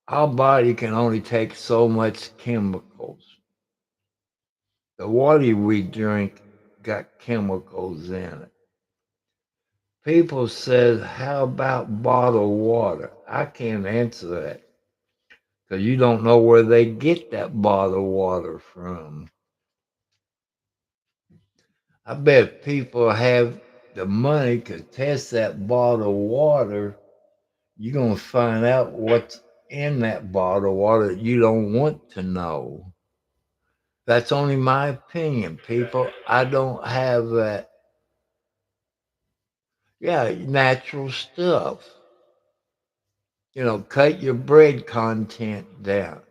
our body can only take so much chemicals. The water we drink got chemicals in it. People said, how about bottled water? I can't answer that because you don't know where they get that bottled water from. I bet people have the money to test that bottled water. You're going to find out what's in that bottled water that you don't want to know. That's only my opinion, people. I don't have that. Yeah, natural stuff. Cut your bread content down.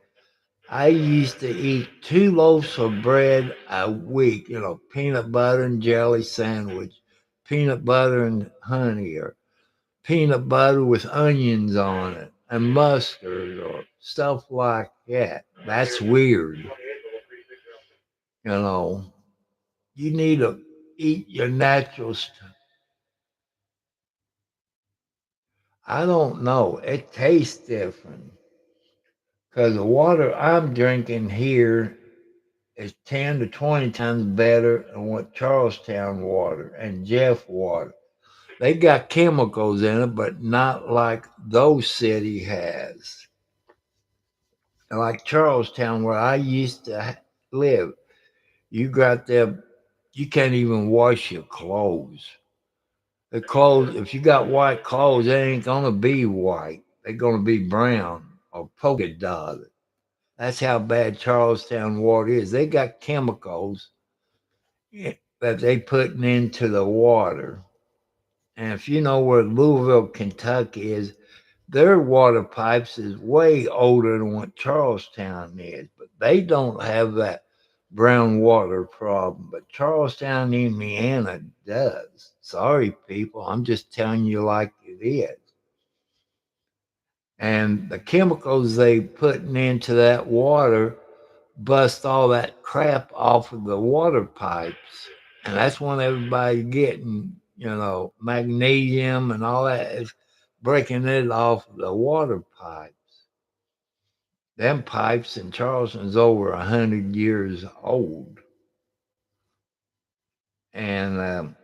I used to eat 2 loaves of bread a week, peanut butter and jelly sandwich, peanut butter and honey, or peanut butter with onions on it, and mustard, or stuff like that. That's weird. You know, you need to eat your natural stuff. I don't know. It tastes different because the water I'm drinking here is 10 to 20 times better than what Charlestown water and Jeff water. They got chemicals in it, but not like those city has. And like Charlestown, where I used to live, you got there, you can't even wash your clothes. The clothes, if you got white clothes, they ain't gonna be white. They're gonna be brown or polka dotted. That's how bad Charlestown water is. They got chemicals that they putting into the water. And if you know where Louisville, Kentucky is, their water pipes is way older than what Charlestown is, but they don't have that brown water problem. But Charlestown, Indiana does. Sorry, people. I'm just telling you like it is. And the chemicals they putting into that water bust all that crap off of the water pipes. And that's when everybody's getting, magnesium and all that is breaking it off of the water pipes. Them pipes in Charleston's over 100 years old. And,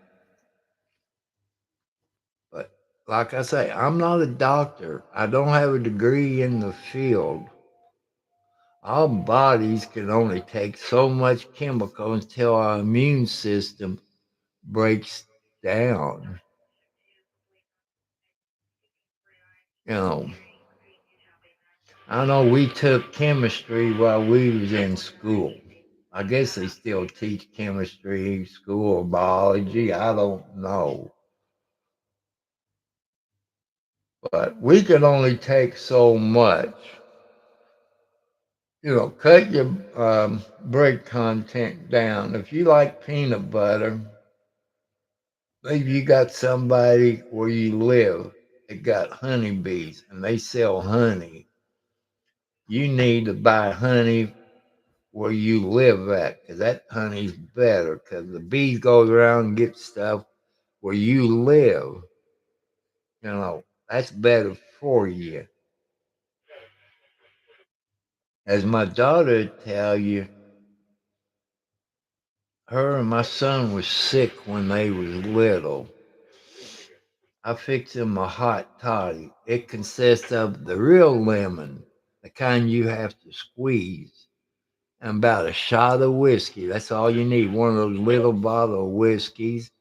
but like I say, I'm not a doctor. I don't have a degree in the field. Our bodies can only take so much chemical until our immune system breaks down. You know, I know we took chemistry while we was in school. I guess they still teach chemistry, school of biology. I don't know. But we can only take so much. Cut your bread content down. If you like peanut butter, maybe you got somebody where you live that got honeybees and they sell honey. You need to buy honey where you live at because that honey's better because the bees goes around and get stuff where you live. That's better for you. As my daughter tell you, her and my son was sick when they was little. I fixed them a hot toddy. It consists of the real lemon, the kind you have to squeeze, and about a shot of whiskey. That's all you need. One of those little bottle of whiskeys.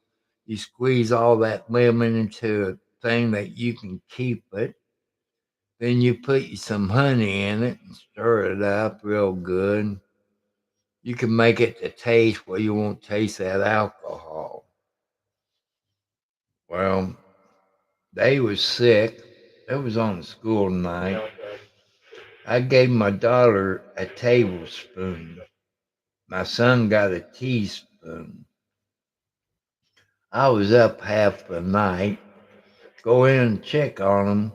You squeeze all that lemon into a thing that you can keep it. Then you put some honey in it and stir it up real good. You can make it to taste where you won't taste that alcohol. Well, they was sick. It was on a school night. I gave my daughter a tablespoon. My son got a teaspoon. I was up half the night. Go in and check on them.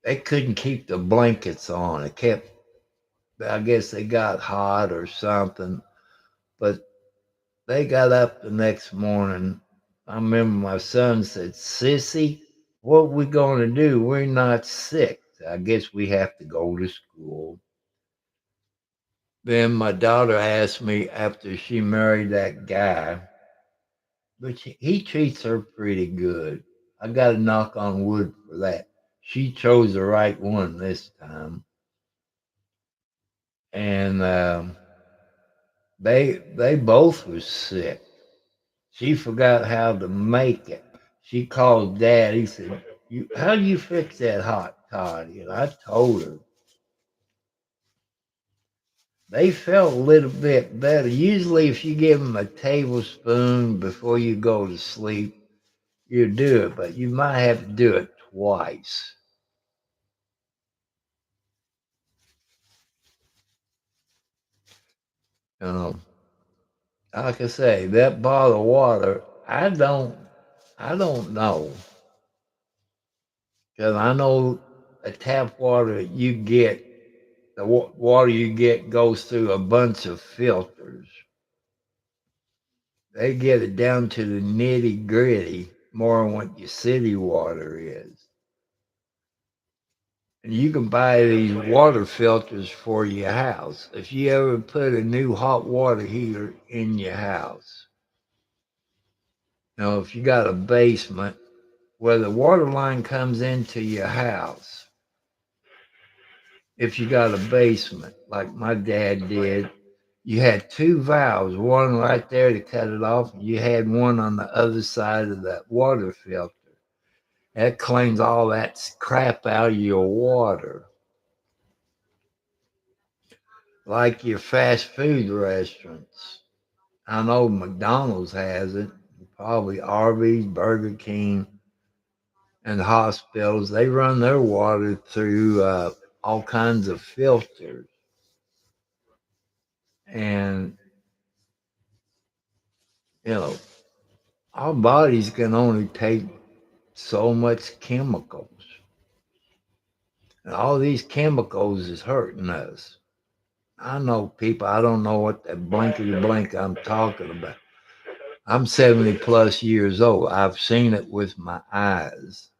They couldn't keep the blankets on. I guess they got hot or something. But they got up the next morning. I remember my son said, "Sissy, what we going to do? We're not sick. I guess we have to go to school." Then my daughter asked me after she married that guy, but he treats her pretty good. I got to knock on wood for that. She chose the right one this time. And they both was sick. She forgot how to make it. She called Dad. He said, "How do you fix that hot toddy?" And I told her. They felt a little bit better. Usually, if you give them a tablespoon before you go to sleep, you do it, but you might have to do it twice. You know, like I say, that bottle of water, I don't know, because I know the tap water you get, the water you get goes through a bunch of filters. They get it down to the nitty gritty more than what your city water is. And you can buy these water filters for your house. If you ever put a new hot water heater in your house, if you got a basement where the water line comes into your house, if you got a basement like my dad did, you had two valves, one right there to cut it off, and you had one on the other side of that water filter. That cleans all that crap out of your water. Like your fast food restaurants. I know McDonald's has it, probably Arby's, Burger King, and hospitals. They run their water through all kinds of filters. And, you know, our bodies can only take so much chemicals. And all these chemicals is hurting us. I know people, I don't know what that blankety blank I'm talking about. I'm 70 plus years old. I've seen it with my eyes.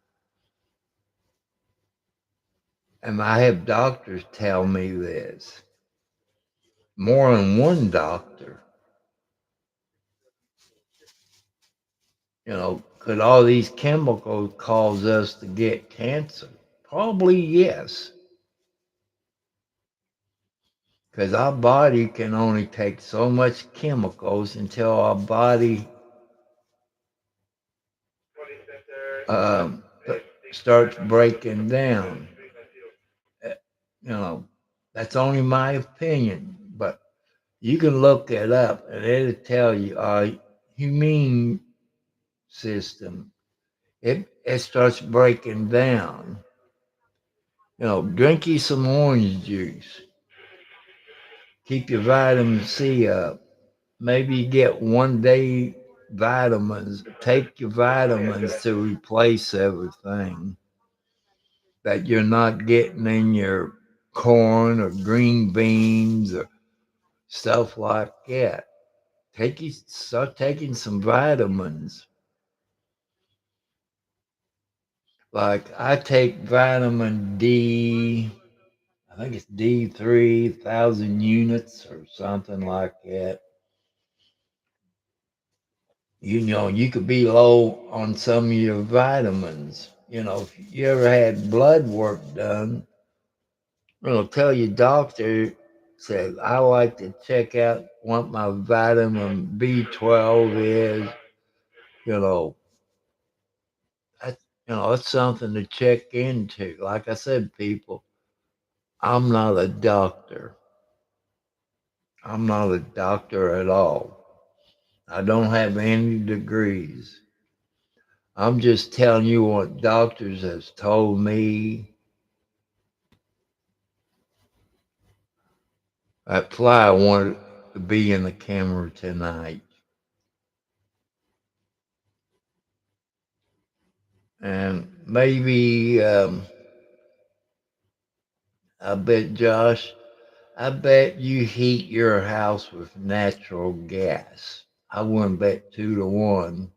And I have doctors tell me this. More than one doctor. Could all these chemicals cause us to get cancer? Probably yes. Because our body can only take so much chemicals until our body um, starts breaking down. Uh, You know, that's only my opinion, but You can look it up and it'll tell you our immune system. It starts breaking down. Drink you some orange juice. Keep your vitamin C up. Maybe get 1 day vitamins. Take your vitamins to replace everything that you're not getting in your corn or green beans or stuff like that. Start taking some vitamins. Like I take vitamin D, I think it's D3, 1,000 units or something like that. You could be low on some of your vitamins. If you ever had blood work done, tell your doctor, say, I like to check out what my vitamin B12 is. You know, that, it's something to check into. Like I said, people, I'm not a doctor. I'm not a doctor at all. I don't have any degrees. I'm just telling you what doctors have told me. That fly wanted to be in the camera tonight. And maybe, I bet, Josh, I bet you heat your house with natural gas. I wouldn't bet 2 to 1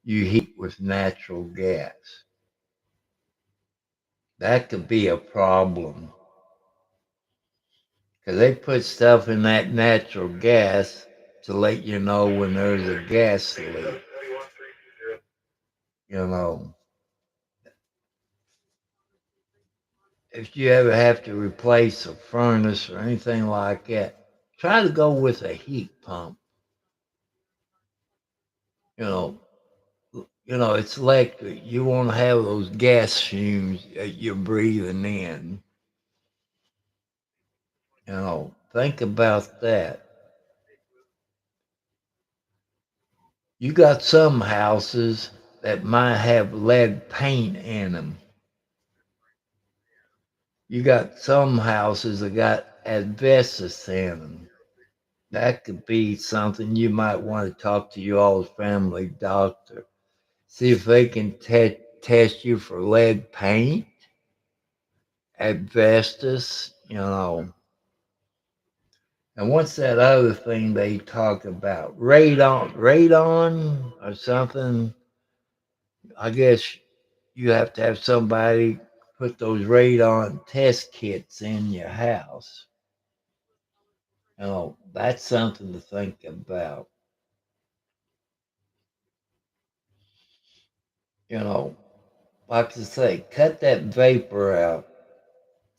you heat with natural gas. That could be a problem. Because they put stuff in that natural gas to let you know when there's a gas leak. You know, if you ever have to replace a furnace or anything like that, try to go with a heat pump. You know, it's electric. You won't have those gas fumes that you're breathing in. Think about that. You got some houses that might have lead paint in them. You got some houses that got asbestos in them. That could be something you might want to talk to your old family doctor. See if they can test you for lead paint, asbestos, And what's that other thing they talk about? Radon or something? I guess you have to have somebody put those radon test kits in your house. That's something to think about. Like I say, cut that vapor out.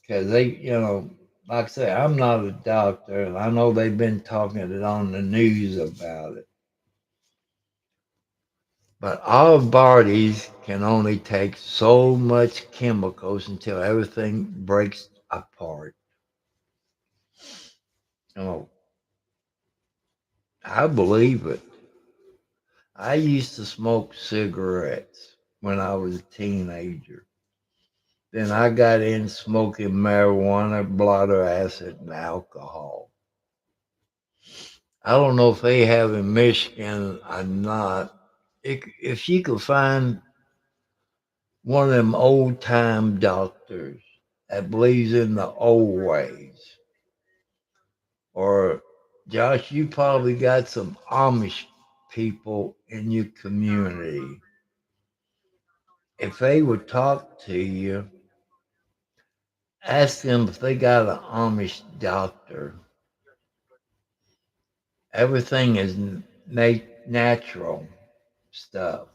Because like I say, I'm not a doctor, and I know they've been talking it on the news about it. But our bodies can only take so much chemicals until everything breaks apart. I believe it. I used to smoke cigarettes when I was a teenager. Then I got in smoking marijuana, blotter acid, and alcohol. I don't know if they have in Michigan or not. If you could find one of them old time doctors that believes in the old ways, or Josh, you probably got some Amish people in your community. If they would talk to you, ask them if they got an Amish doctor. Everything is natural stuff.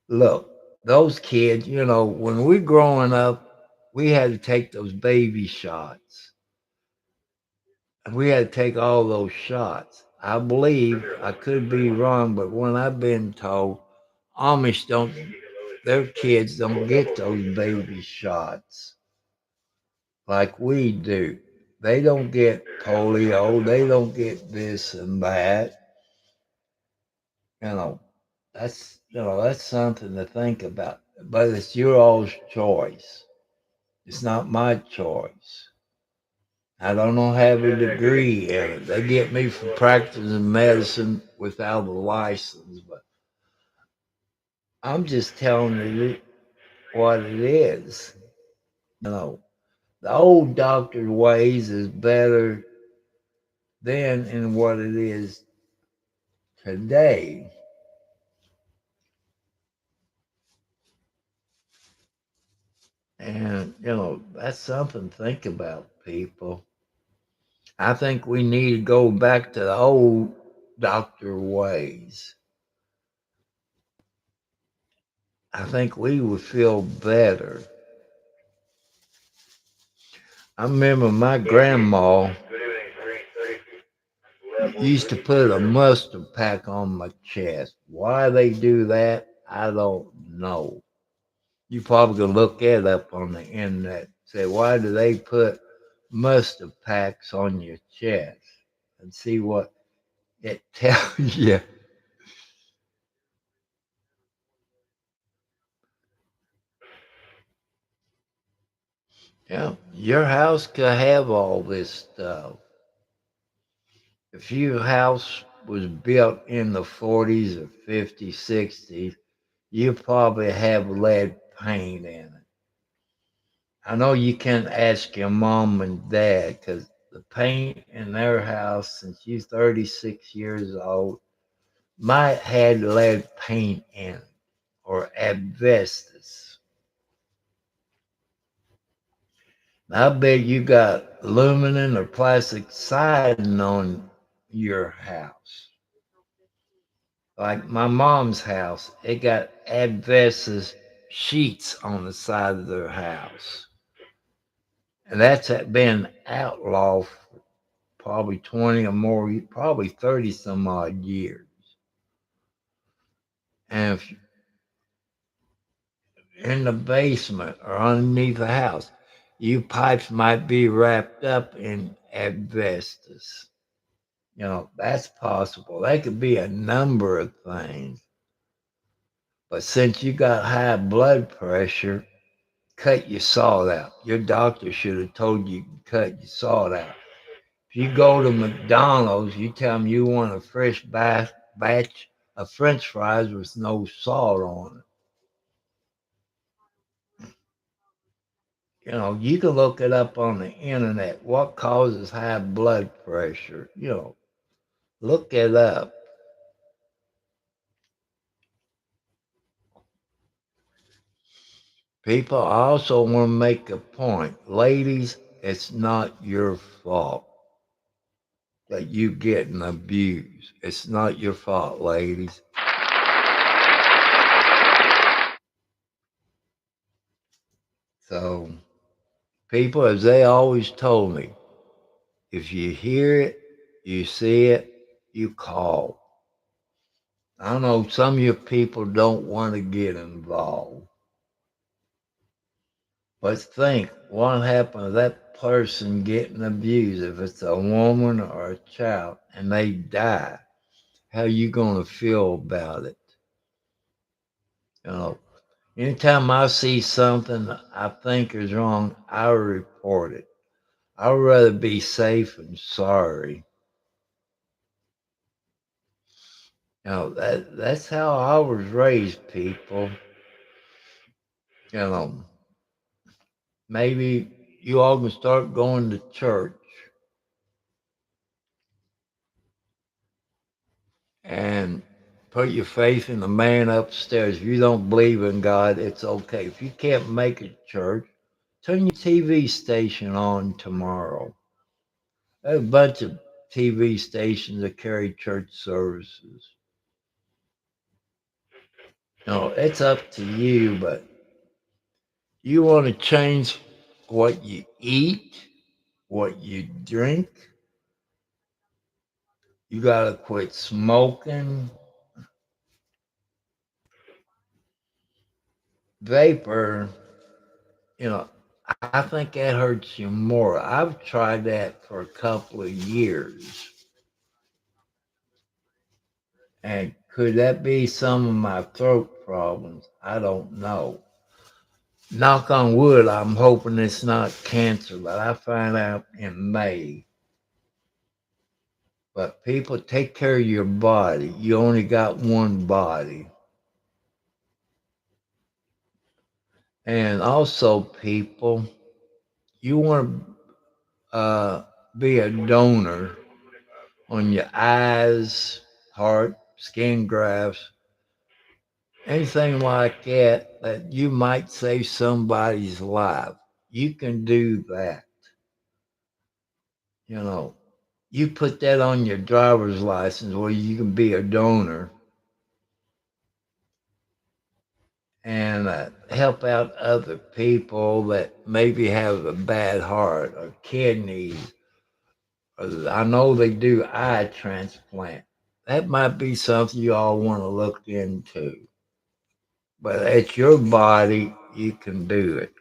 Look, those kids, when we're growing up, we had to take those baby shots. We had to take all those shots. I believe, I could be wrong, but when I've been told, Amish their kids don't get those baby shots like we do. They don't get polio. They don't get this and that. You know, that's something to think about. But it's your all's choice. It's not my choice. I don't have a degree in it. They get me for practicing medicine without a license, but I'm just telling you what it is. You know, the old doctor's ways is better then than what it is today. And, that's something to think about, people. I think we need to go back to the old doctor ways. I think we would feel better. I remember my grandma used to put a mustard pack on my chest. Why they do that, I don't know. You probably could look it up on the internet. Say, why do they put mustard packs on your chest? And see what it tells you. Yeah, your house could have all this stuff. If your house was built in the 40s or 50s, 60s, you probably have lead paint in it. I know you can't ask your mom and dad because the paint in their house, since you're 36 years old, might have lead paint in it or asbestos. I bet you got aluminum or plastic siding on your house. Like my mom's house, it got asbestos sheets on the side of their house. And that's been outlawed for probably 20 or more, probably 30 some odd years. And if in the basement or underneath the house, your pipes might be wrapped up in asbestos. That's possible. That could be a number of things. But since you got high blood pressure, cut your salt out. Your doctor should have told you to cut your salt out. If you go to McDonald's, you tell them you want a fresh batch of French fries with no salt on it. You can look it up on the internet. What causes high blood pressure? Look it up. People, I also want to make a point. Ladies, it's not your fault that you getting abused. It's not your fault, ladies. So, people, as they always told me, if you hear it, you see it, you call. I know some of you people don't want to get involved. But think, what happened to that person getting abused? If it's a woman or a child and they die, how you going to feel about it? Anytime I see something I think is wrong, I report it. I'd rather be safe than sorry. That's how I was raised, people. You know, maybe you all can start going to church and put your faith in the man upstairs. If you don't believe in God, it's okay. If you can't make it to church, turn your TV station on tomorrow. There's a bunch of TV stations that carry church services. It's up to you, but you want to change what you eat, what you drink. You got to quit smoking. Vapor, you know, I think that hurts you more. I've tried that for a couple of years. And could that be some of my throat problems? I don't know. Knock on wood, I'm hoping it's not cancer, but I find out in May. But people, take care of your body. You only got one body. And also, people, you want to be a donor on your eyes, heart, skin grafts, anything like that, that you might save somebody's life. You can do that. You know, you put that on your driver's license where you can be a donor and help out other people that maybe have a bad heart or kidneys. I know they do eye transplant. That might be something you all want to look into. But it's your body, you can do it.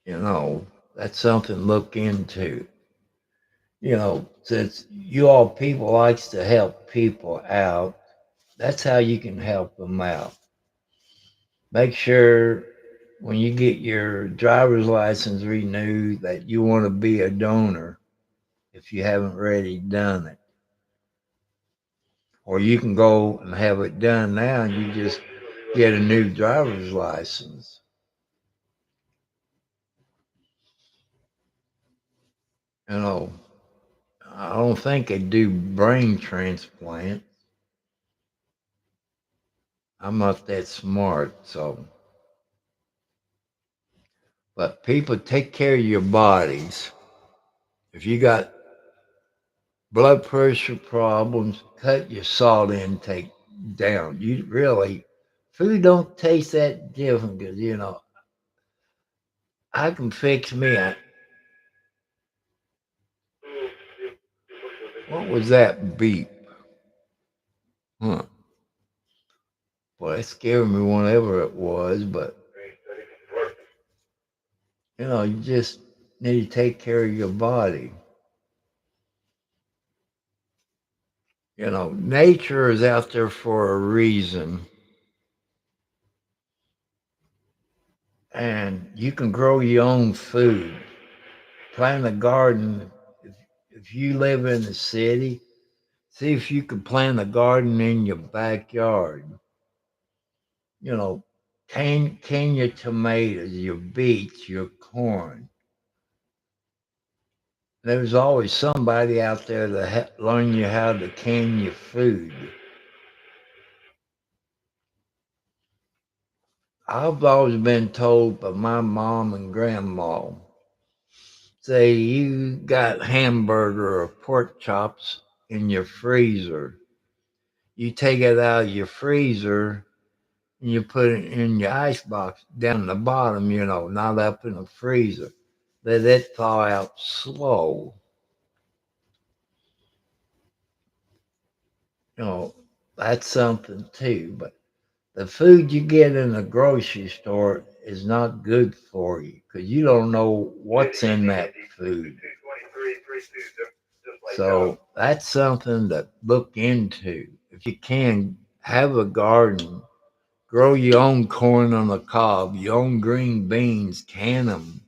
You know, that's something to look into. You know, since you all people likes to help people out, that's how you can help them out. Make sure when you get your driver's license renewed that you want to be a donor if you haven't already done it. Or you can go and have it done now and you just get a new driver's license. You know, I don't think they do brain transplant. I'm not that smart, so. But people, take care of your bodies. If you got blood pressure problems, cut your salt intake down. You really, food don't taste that different because, you know, I can fix me. What was that beep? Huh. Well, it scared me whenever it was, but, you know, you just need to take care of your body. You know, nature is out there for a reason. And you can grow your own food. Plant a garden. If you live in the city, see if you can plant a garden in your backyard. You know, can your tomatoes, your beets, your corn. There's always somebody out there to learn you how to can your food. I've always been told by my mom and grandma, say you got hamburger or pork chops in your freezer. You take it out of your freezer and you put it in your ice box down the bottom, you know, not up in the freezer. Let it thaw out slow. You know, that's something too. But the food you get in the grocery store is not good for you because you don't know what's in that food. So that's something to look into. If you can, have a garden, grow your own corn on the cob, your own green beans, can them.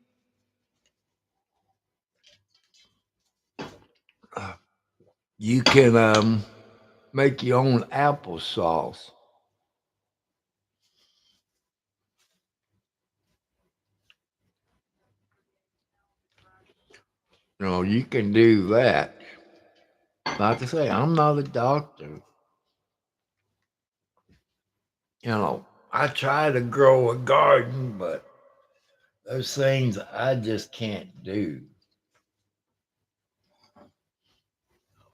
You can make your own applesauce. You know, you can do that. Like I say, I'm not a doctor. You know, I try to grow a garden, but those things I just can't do.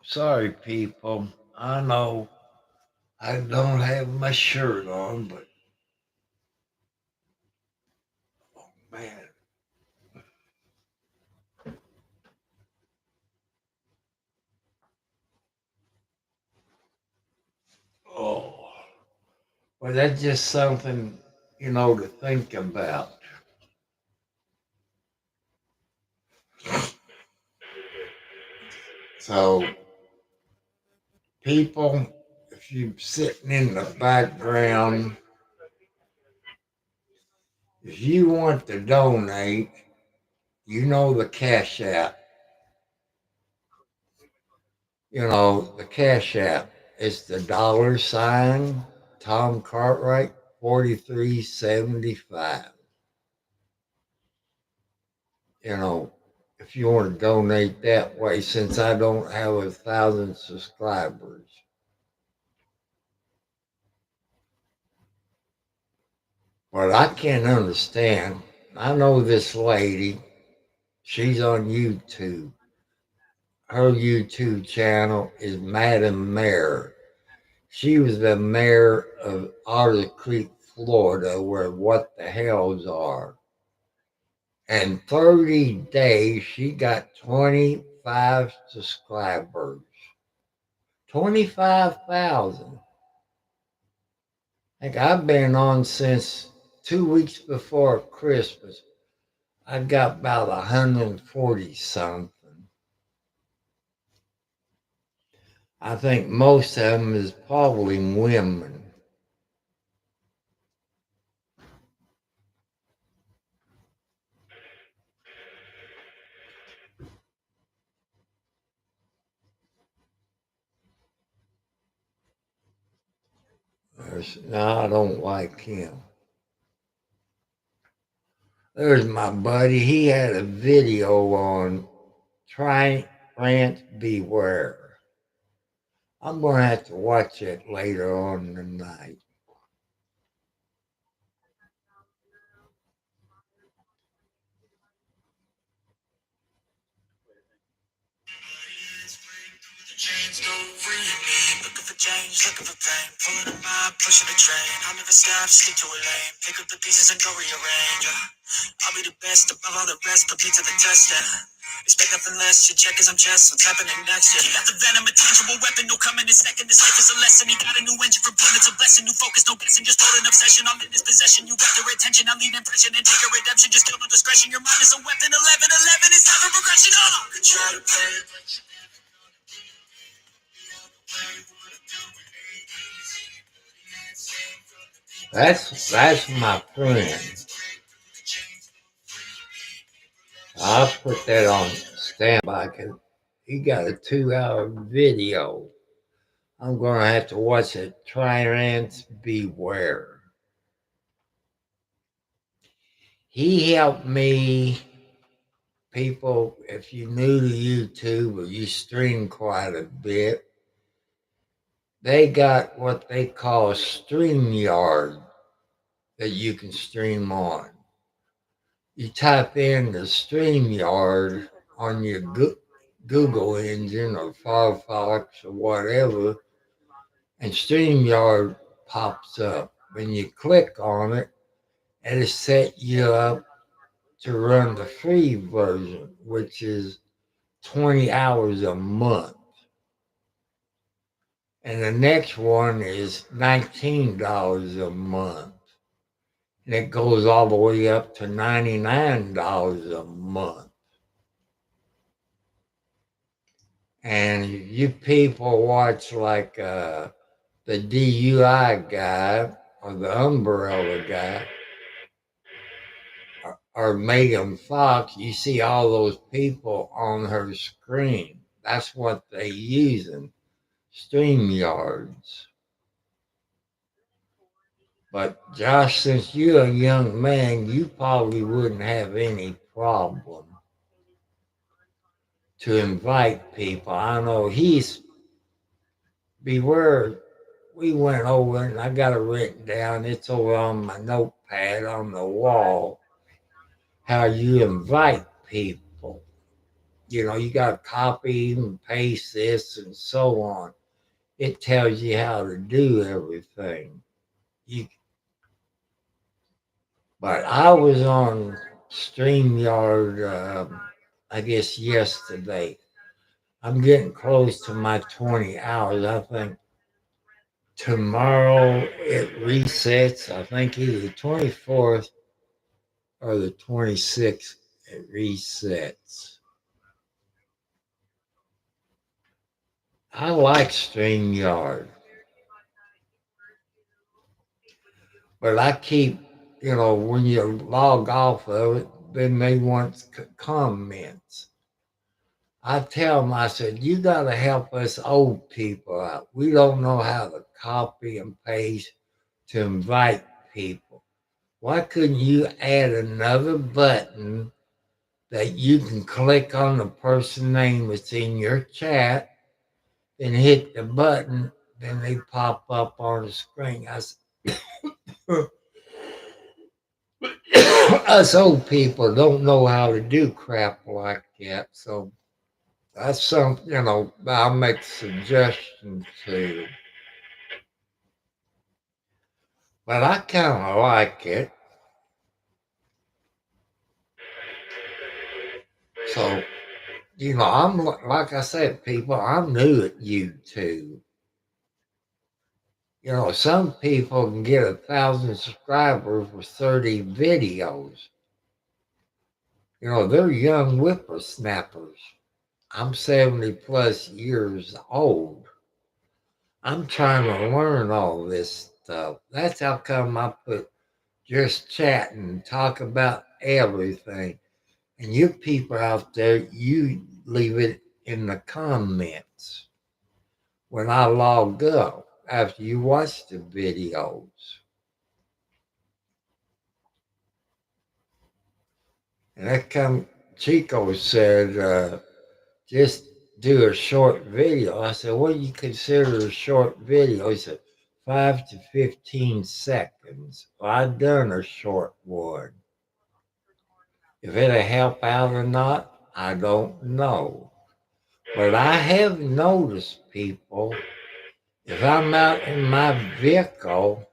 Sorry, people. I know I don't have my shirt on, but oh man. Oh. Well, that's just something. to think about. So, people, if you're sitting in the background, if you want to donate, the Cash App. The Cash App is the $ Tom Cartwright 4375. If you want to donate that way, since I don't have 1,000 subscribers. But I can't understand. I know this lady, she's on YouTube. Her YouTube channel is Madam Mayor. She was the mayor of Otter Creek, Florida, where What the Hells are. And 30 days, she got 25 subscribers. 25,000. Like, I've been on since 2 weeks before Christmas. I got about 140 something. I think most of them is probably women. No, I don't like him. There's my buddy. He had a video on Rant Beware. I'm going to have to watch it later on tonight. Chains go free me. Looking for change, looking for fame. Pulling a mob, pushing a train. I'll never stop, stick to a lane. Pick up the pieces and go rearrange. I'll be the best above all the rest, put me to the test. Expect nothing less, your check is I'm chest. What's happening next? He got the venom, a tangible weapon, no coming in second. This life is a lesson. He got a new engine from blood, it's a blessing. New focus, no guessing, just hold an obsession. I'm in his possession. You got their attention, I lead impression and take a redemption. Just kill no discretion. Your mind is a weapon. 11, 11, it's time for progression. Could try to play it, but you never gonna be it. That's my friend. I'll put that on standby because he got a 2-hour video. I'm going to have to watch it. Rant Beware. He helped me, people, if you're new to YouTube or you stream quite a bit, they got what they call StreamYard that you can stream on. You type in the StreamYard on your Google engine or Firefox or whatever, and StreamYard pops up. When you click on it, it'll set you up to run the free version, which is 20 hours a month. And the next one is $19 a month. And it goes all the way up to $99 a month. And you people watch like the DUI guy or the umbrella guy or Megan Fox, you see all those people on her screen. That's what they using. StreamYards. But Josh, since you're a young man, you probably wouldn't have any problem to invite people. I know Beware. We went over and I got it written down. It's over on my notepad on the wall. How you invite people. You got to copy and paste this and so on. It tells you how to do everything. But I was on StreamYard, I guess, yesterday. I'm getting close to my 20 hours. I think tomorrow it resets. I think either the 24th or the 26th it resets. I like StreamYard, but I keep, when you log off of it, then they want comments. I tell them, I said, you got to help us old people out. We don't know how to copy and paste to invite people. Why couldn't you add another button that you can click on the person name that's in your chat and hit the button, then they pop up on the screen? I said, us old people don't know how to do crap like that. So that's something, I'll make suggestions to. But I kind of like it. So, I'm like I said, people, I'm new at YouTube. Some people can get 1,000 subscribers with 30 videos. They're young whippersnappers. I'm 70 plus years old. I'm trying to learn all this stuff. That's how come I put just chatting, talk about everything. And you people out there, you leave it in the comments when I log up after you watch the videos. And that come Chico said, just do a short video. I said, what do you consider a short video? He said, 5 to 15 seconds. Well, I've done a short one. If it'll help out or not, I don't know. But I have noticed, people, if I'm out in my vehicle,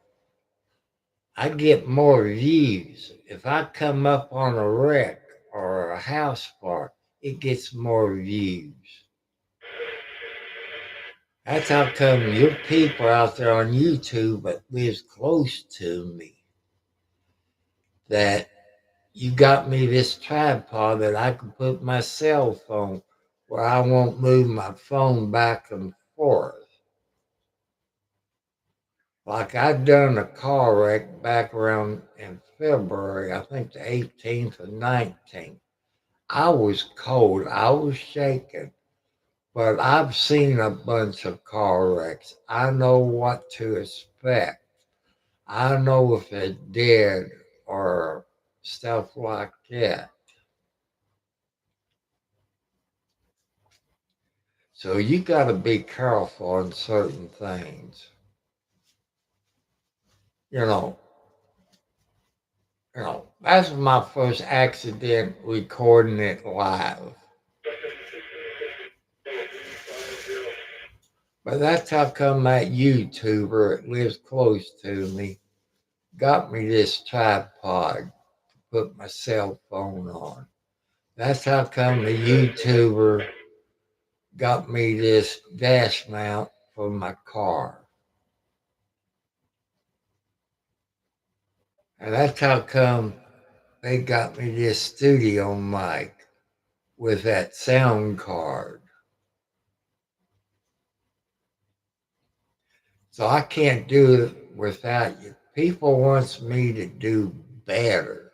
I get more views. If I come up on a wreck or a house fire, it gets more views. That's how come your people out there on YouTube that lives close to me, that you got me this tripod that I can put my cell phone where I won't move my phone back and forth. Like I'd done a car wreck back around in February, I think the 18th or 19th. I was cold, I was shaking, but I've seen a bunch of car wrecks. I know what to expect. I know if they're dead or stuff like that. So you got to be careful on certain things. You know, that's my first accident recording it live. But that's how come that YouTuber that lives close to me got me this tripod to put my cell phone on. That's how come the YouTuber got me this dash mount for my car. And that's how come they got me this studio mic with that sound card. So I can't do it without you. People wants me to do better.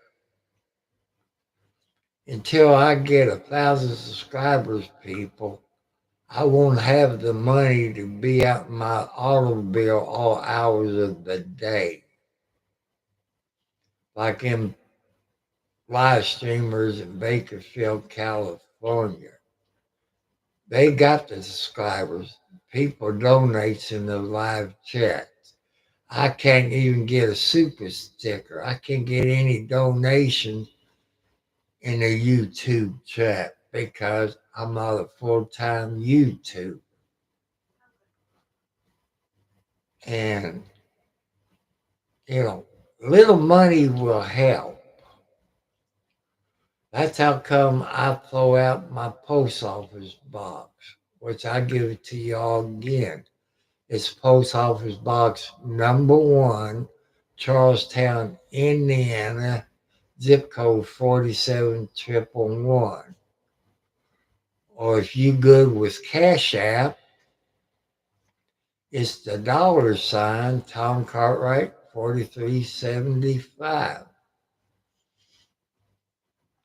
Until I get 1,000 subscribers, people, I won't have the money to be out in my automobile all hours of the day. Like in live streamers in Bakersfield, California. They got the subscribers. People donate in the live chats. I can't even get a super sticker. I can't get any donations in the YouTube chat because I'm not a full-time YouTuber. And, little money will help. That's how come I throw out my post office box, which I give it to y'all again. It's Post Office Box number 1, Charlestown, Indiana, zip code 47111. Or if you good with Cash App, it's the $ Tom Cartwright 4375.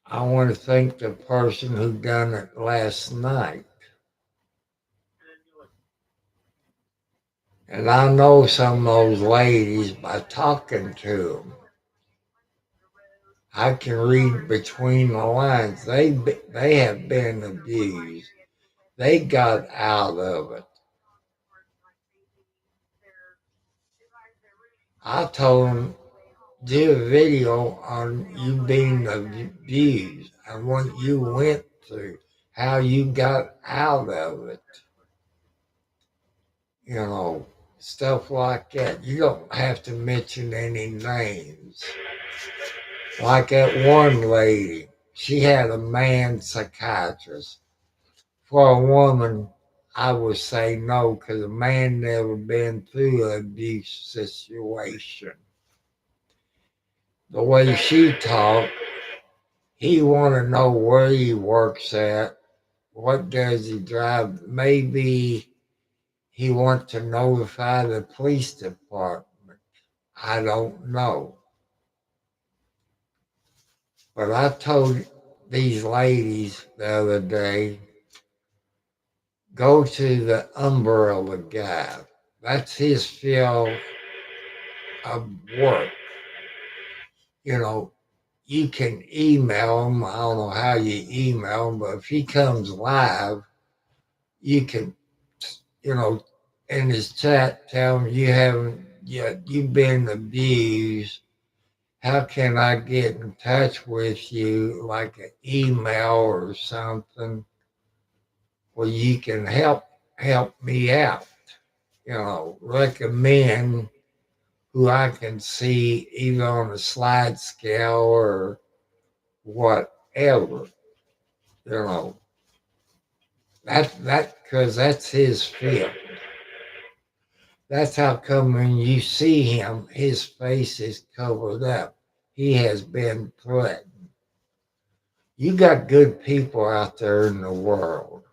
I want to thank the person who done it last night. And I know some of those ladies by talking to them. I can read between the lines. They have been abused. They got out of it. I told them, do a video on you being abused and what you went through, how you got out of it. You know, stuff like that. You don't have to mention any names. Like that one lady, she had a man psychiatrist. For a woman, I would say no, because a man never been through an abuse situation. The way she talked, he want to know where he works at, what does he drive. Maybe he want to notify the police department. I don't know. But I told these ladies the other day, go to the umbrella guy. That's his field of work. You know, you can email him. I don't know how you email him, but if he comes live, you can, you know, in his chat, tell him you haven't yet, you've been abused. How can I get in touch with you, like an email or something, where you can help me out? You know, recommend who I can see either on a slide scale or whatever. You know, because that's his field. That's how come when you see him, his face is covered up. He has been threatened. You got good people out there in the world.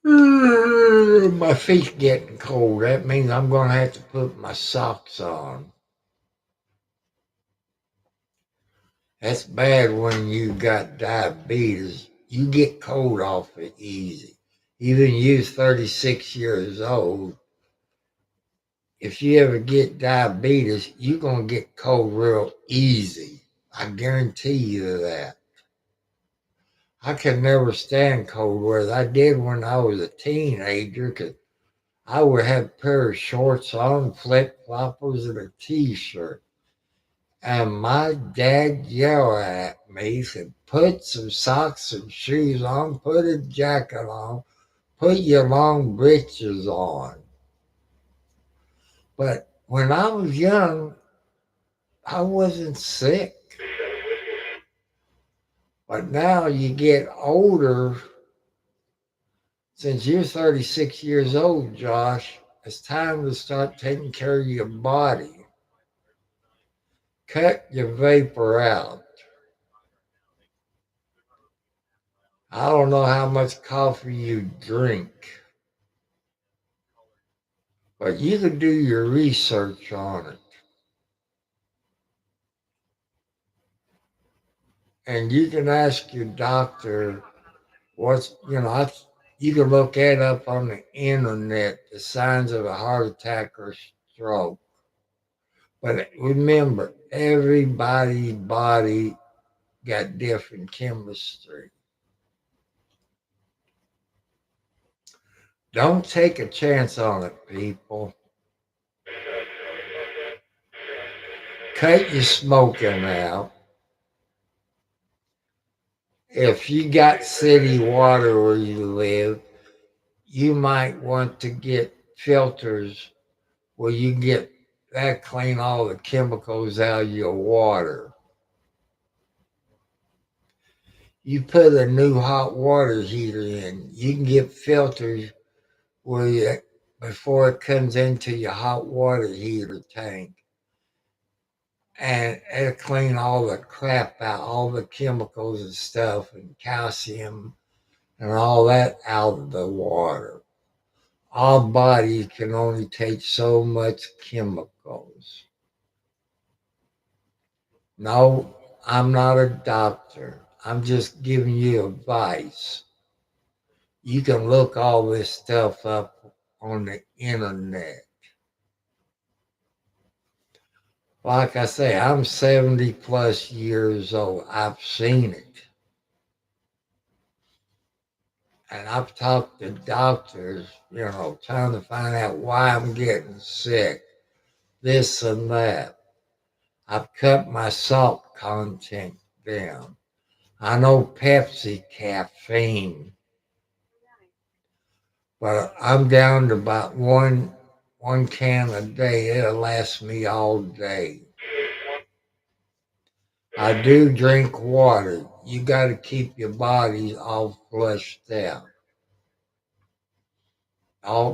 My feet getting cold. That means I'm going to have to put my socks on. That's bad when you got diabetes. You get cold off it easy. Even you, 36 years old, if you ever get diabetes, you're going to get cold real easy. I guarantee you that. I could never stand cold weather. I did when I was a teenager, because I would have a pair of shorts on, flip-floppers, and a t-shirt. And my dad yelled at me, said, put some socks and shoes on, put a jacket on, put your long breeches on. But when I was young, I wasn't sick. But now you get older. Since you're 36 years old, Josh, it's time to start taking care of your body. Cut your vapor out. I don't know how much coffee you drink, but you can do your research on it. And you can ask your doctor what's, you know, you can look that up on the internet, the signs of a heart attack or stroke. But remember, everybody's body got different chemistry. Don't take a chance on it, people. Cut your smoking out. If you got city water where you live, you might want to get filters where you get that clean all the chemicals out of your water. You put a new hot water heater in, you can get filters where you, before it comes into your hot water heater tank, and it'll clean all the crap out, all the chemicals and stuff, and calcium and all that out of the water. Our bodies can only take so much chemicals. No, I'm not a doctor. I'm just giving you advice. You can look all this stuff up on the internet. Like I say, I'm 70 plus years old. I've seen it. And I've talked to doctors, trying to find out why I'm getting sick, this and that. I've cut my salt content down. I know Pepsi caffeine, but I'm down to about one can a day. It'll last me all day. I do drink water. You got to keep your body all flushed out.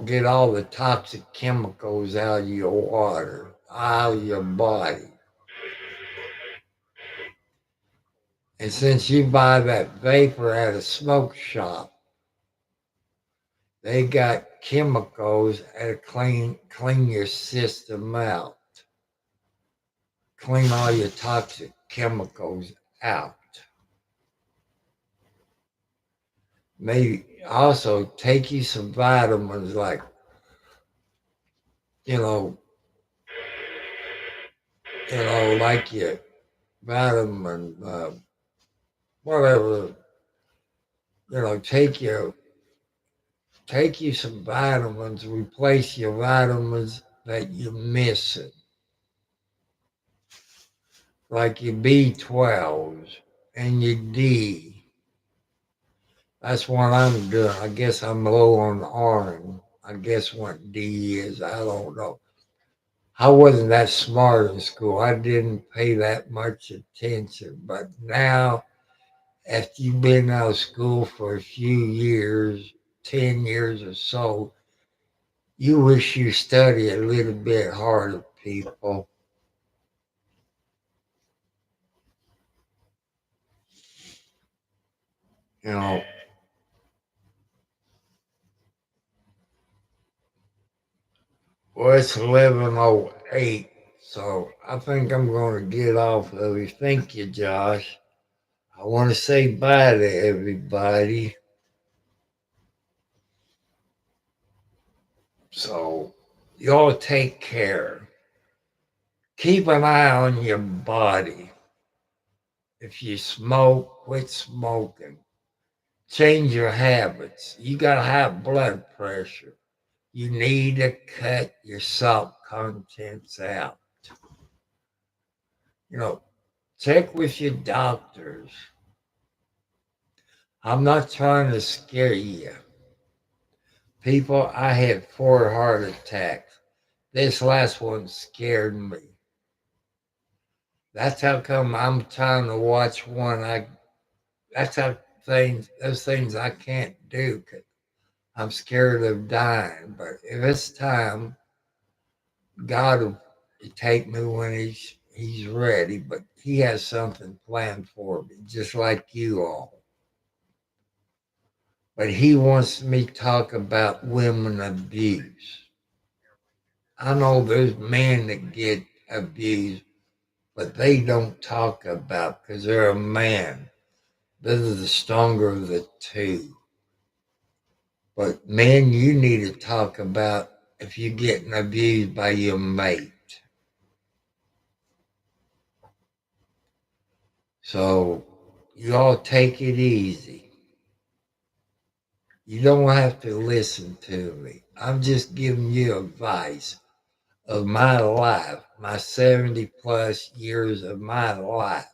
Get all the toxic chemicals out of your water, out of your body. And since you buy that vapor at a smoke shop, they got chemicals that clean your system out, clean all your toxic chemicals out. Maybe also take you some vitamins like, like your vitamin, whatever, take you some vitamins, replace your vitamins that you're missing, like your B12s and your D. That's what I'm doing. I guess I'm low on iron. I guess what D is, I don't know. I wasn't that smart in school. I didn't pay that much attention. But now, after you've been out of school for a few years, 10 years or so, you wish you studied a little bit harder, people. Well, it's 11:08, so I think I'm going to get off of it. Thank you, Josh. I want to say bye to everybody. So, y'all take care. Keep an eye on your body. If you smoke, quit smoking. Change your habits. You got high blood pressure. You need to cut your salt contents out. Check with your doctors. I'm not trying to scare you. People, I had 4 heart attacks. This last one scared me. That's how come I'm trying to watch one. That's how those things I can't do. 'Cause I'm scared of dying. But if it's time, God will take me when He's ready. But He has something planned for me, just like you all. But He wants me to talk about women abuse. I know there's men that get abused, but they don't talk about because they're a man. They're the stronger of the two. But men, you need to talk about if you're getting abused by your mate. So you all take it easy. You don't have to listen to me. I'm just giving you advice of my life, my 70 plus years of my life.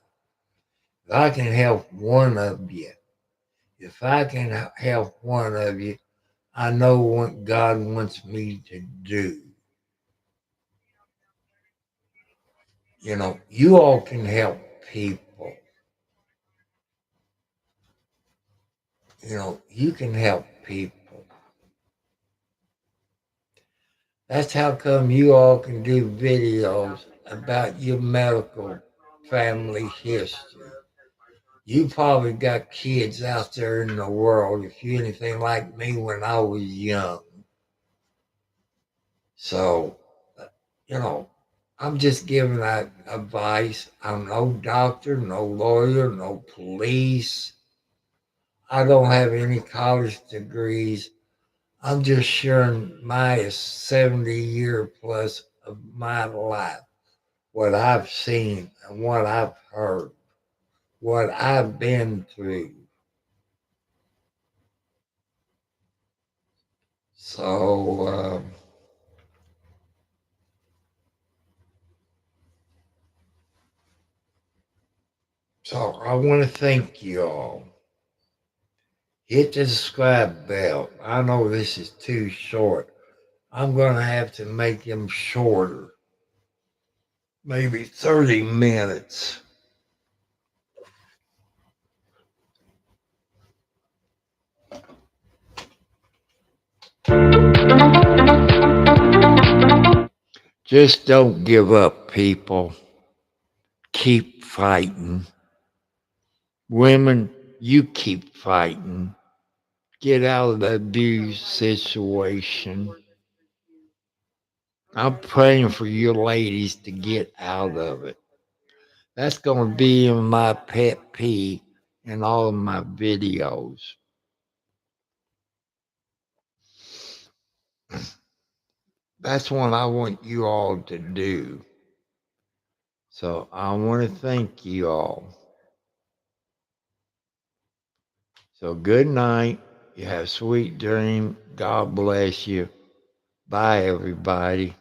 If I can help one of you, I know what God wants me to do. You all can help people. you can help people. That's how come you all can do videos about your medical family history. You probably got kids out there in the world, if you're anything like me when I was young. So, I'm just giving that advice. I'm no doctor, no lawyer, no police. I don't have any college degrees. I'm just sharing my 70-year plus of my life, what I've seen and what I've heard, what I've been through. So I want to thank you all. Hit the subscribe bell. I know this is too short. I'm going to have to make them shorter. Maybe 30 minutes. Just don't give up, people. Keep fighting. Women, you keep fighting. Get out of the abuse situation. I'm praying for you ladies to get out of it. That's going to be in my pet peeve in all of my videos. That's what I want you all to do. So I want to thank you all. So good night. You have sweet dream. God bless you. Bye, everybody.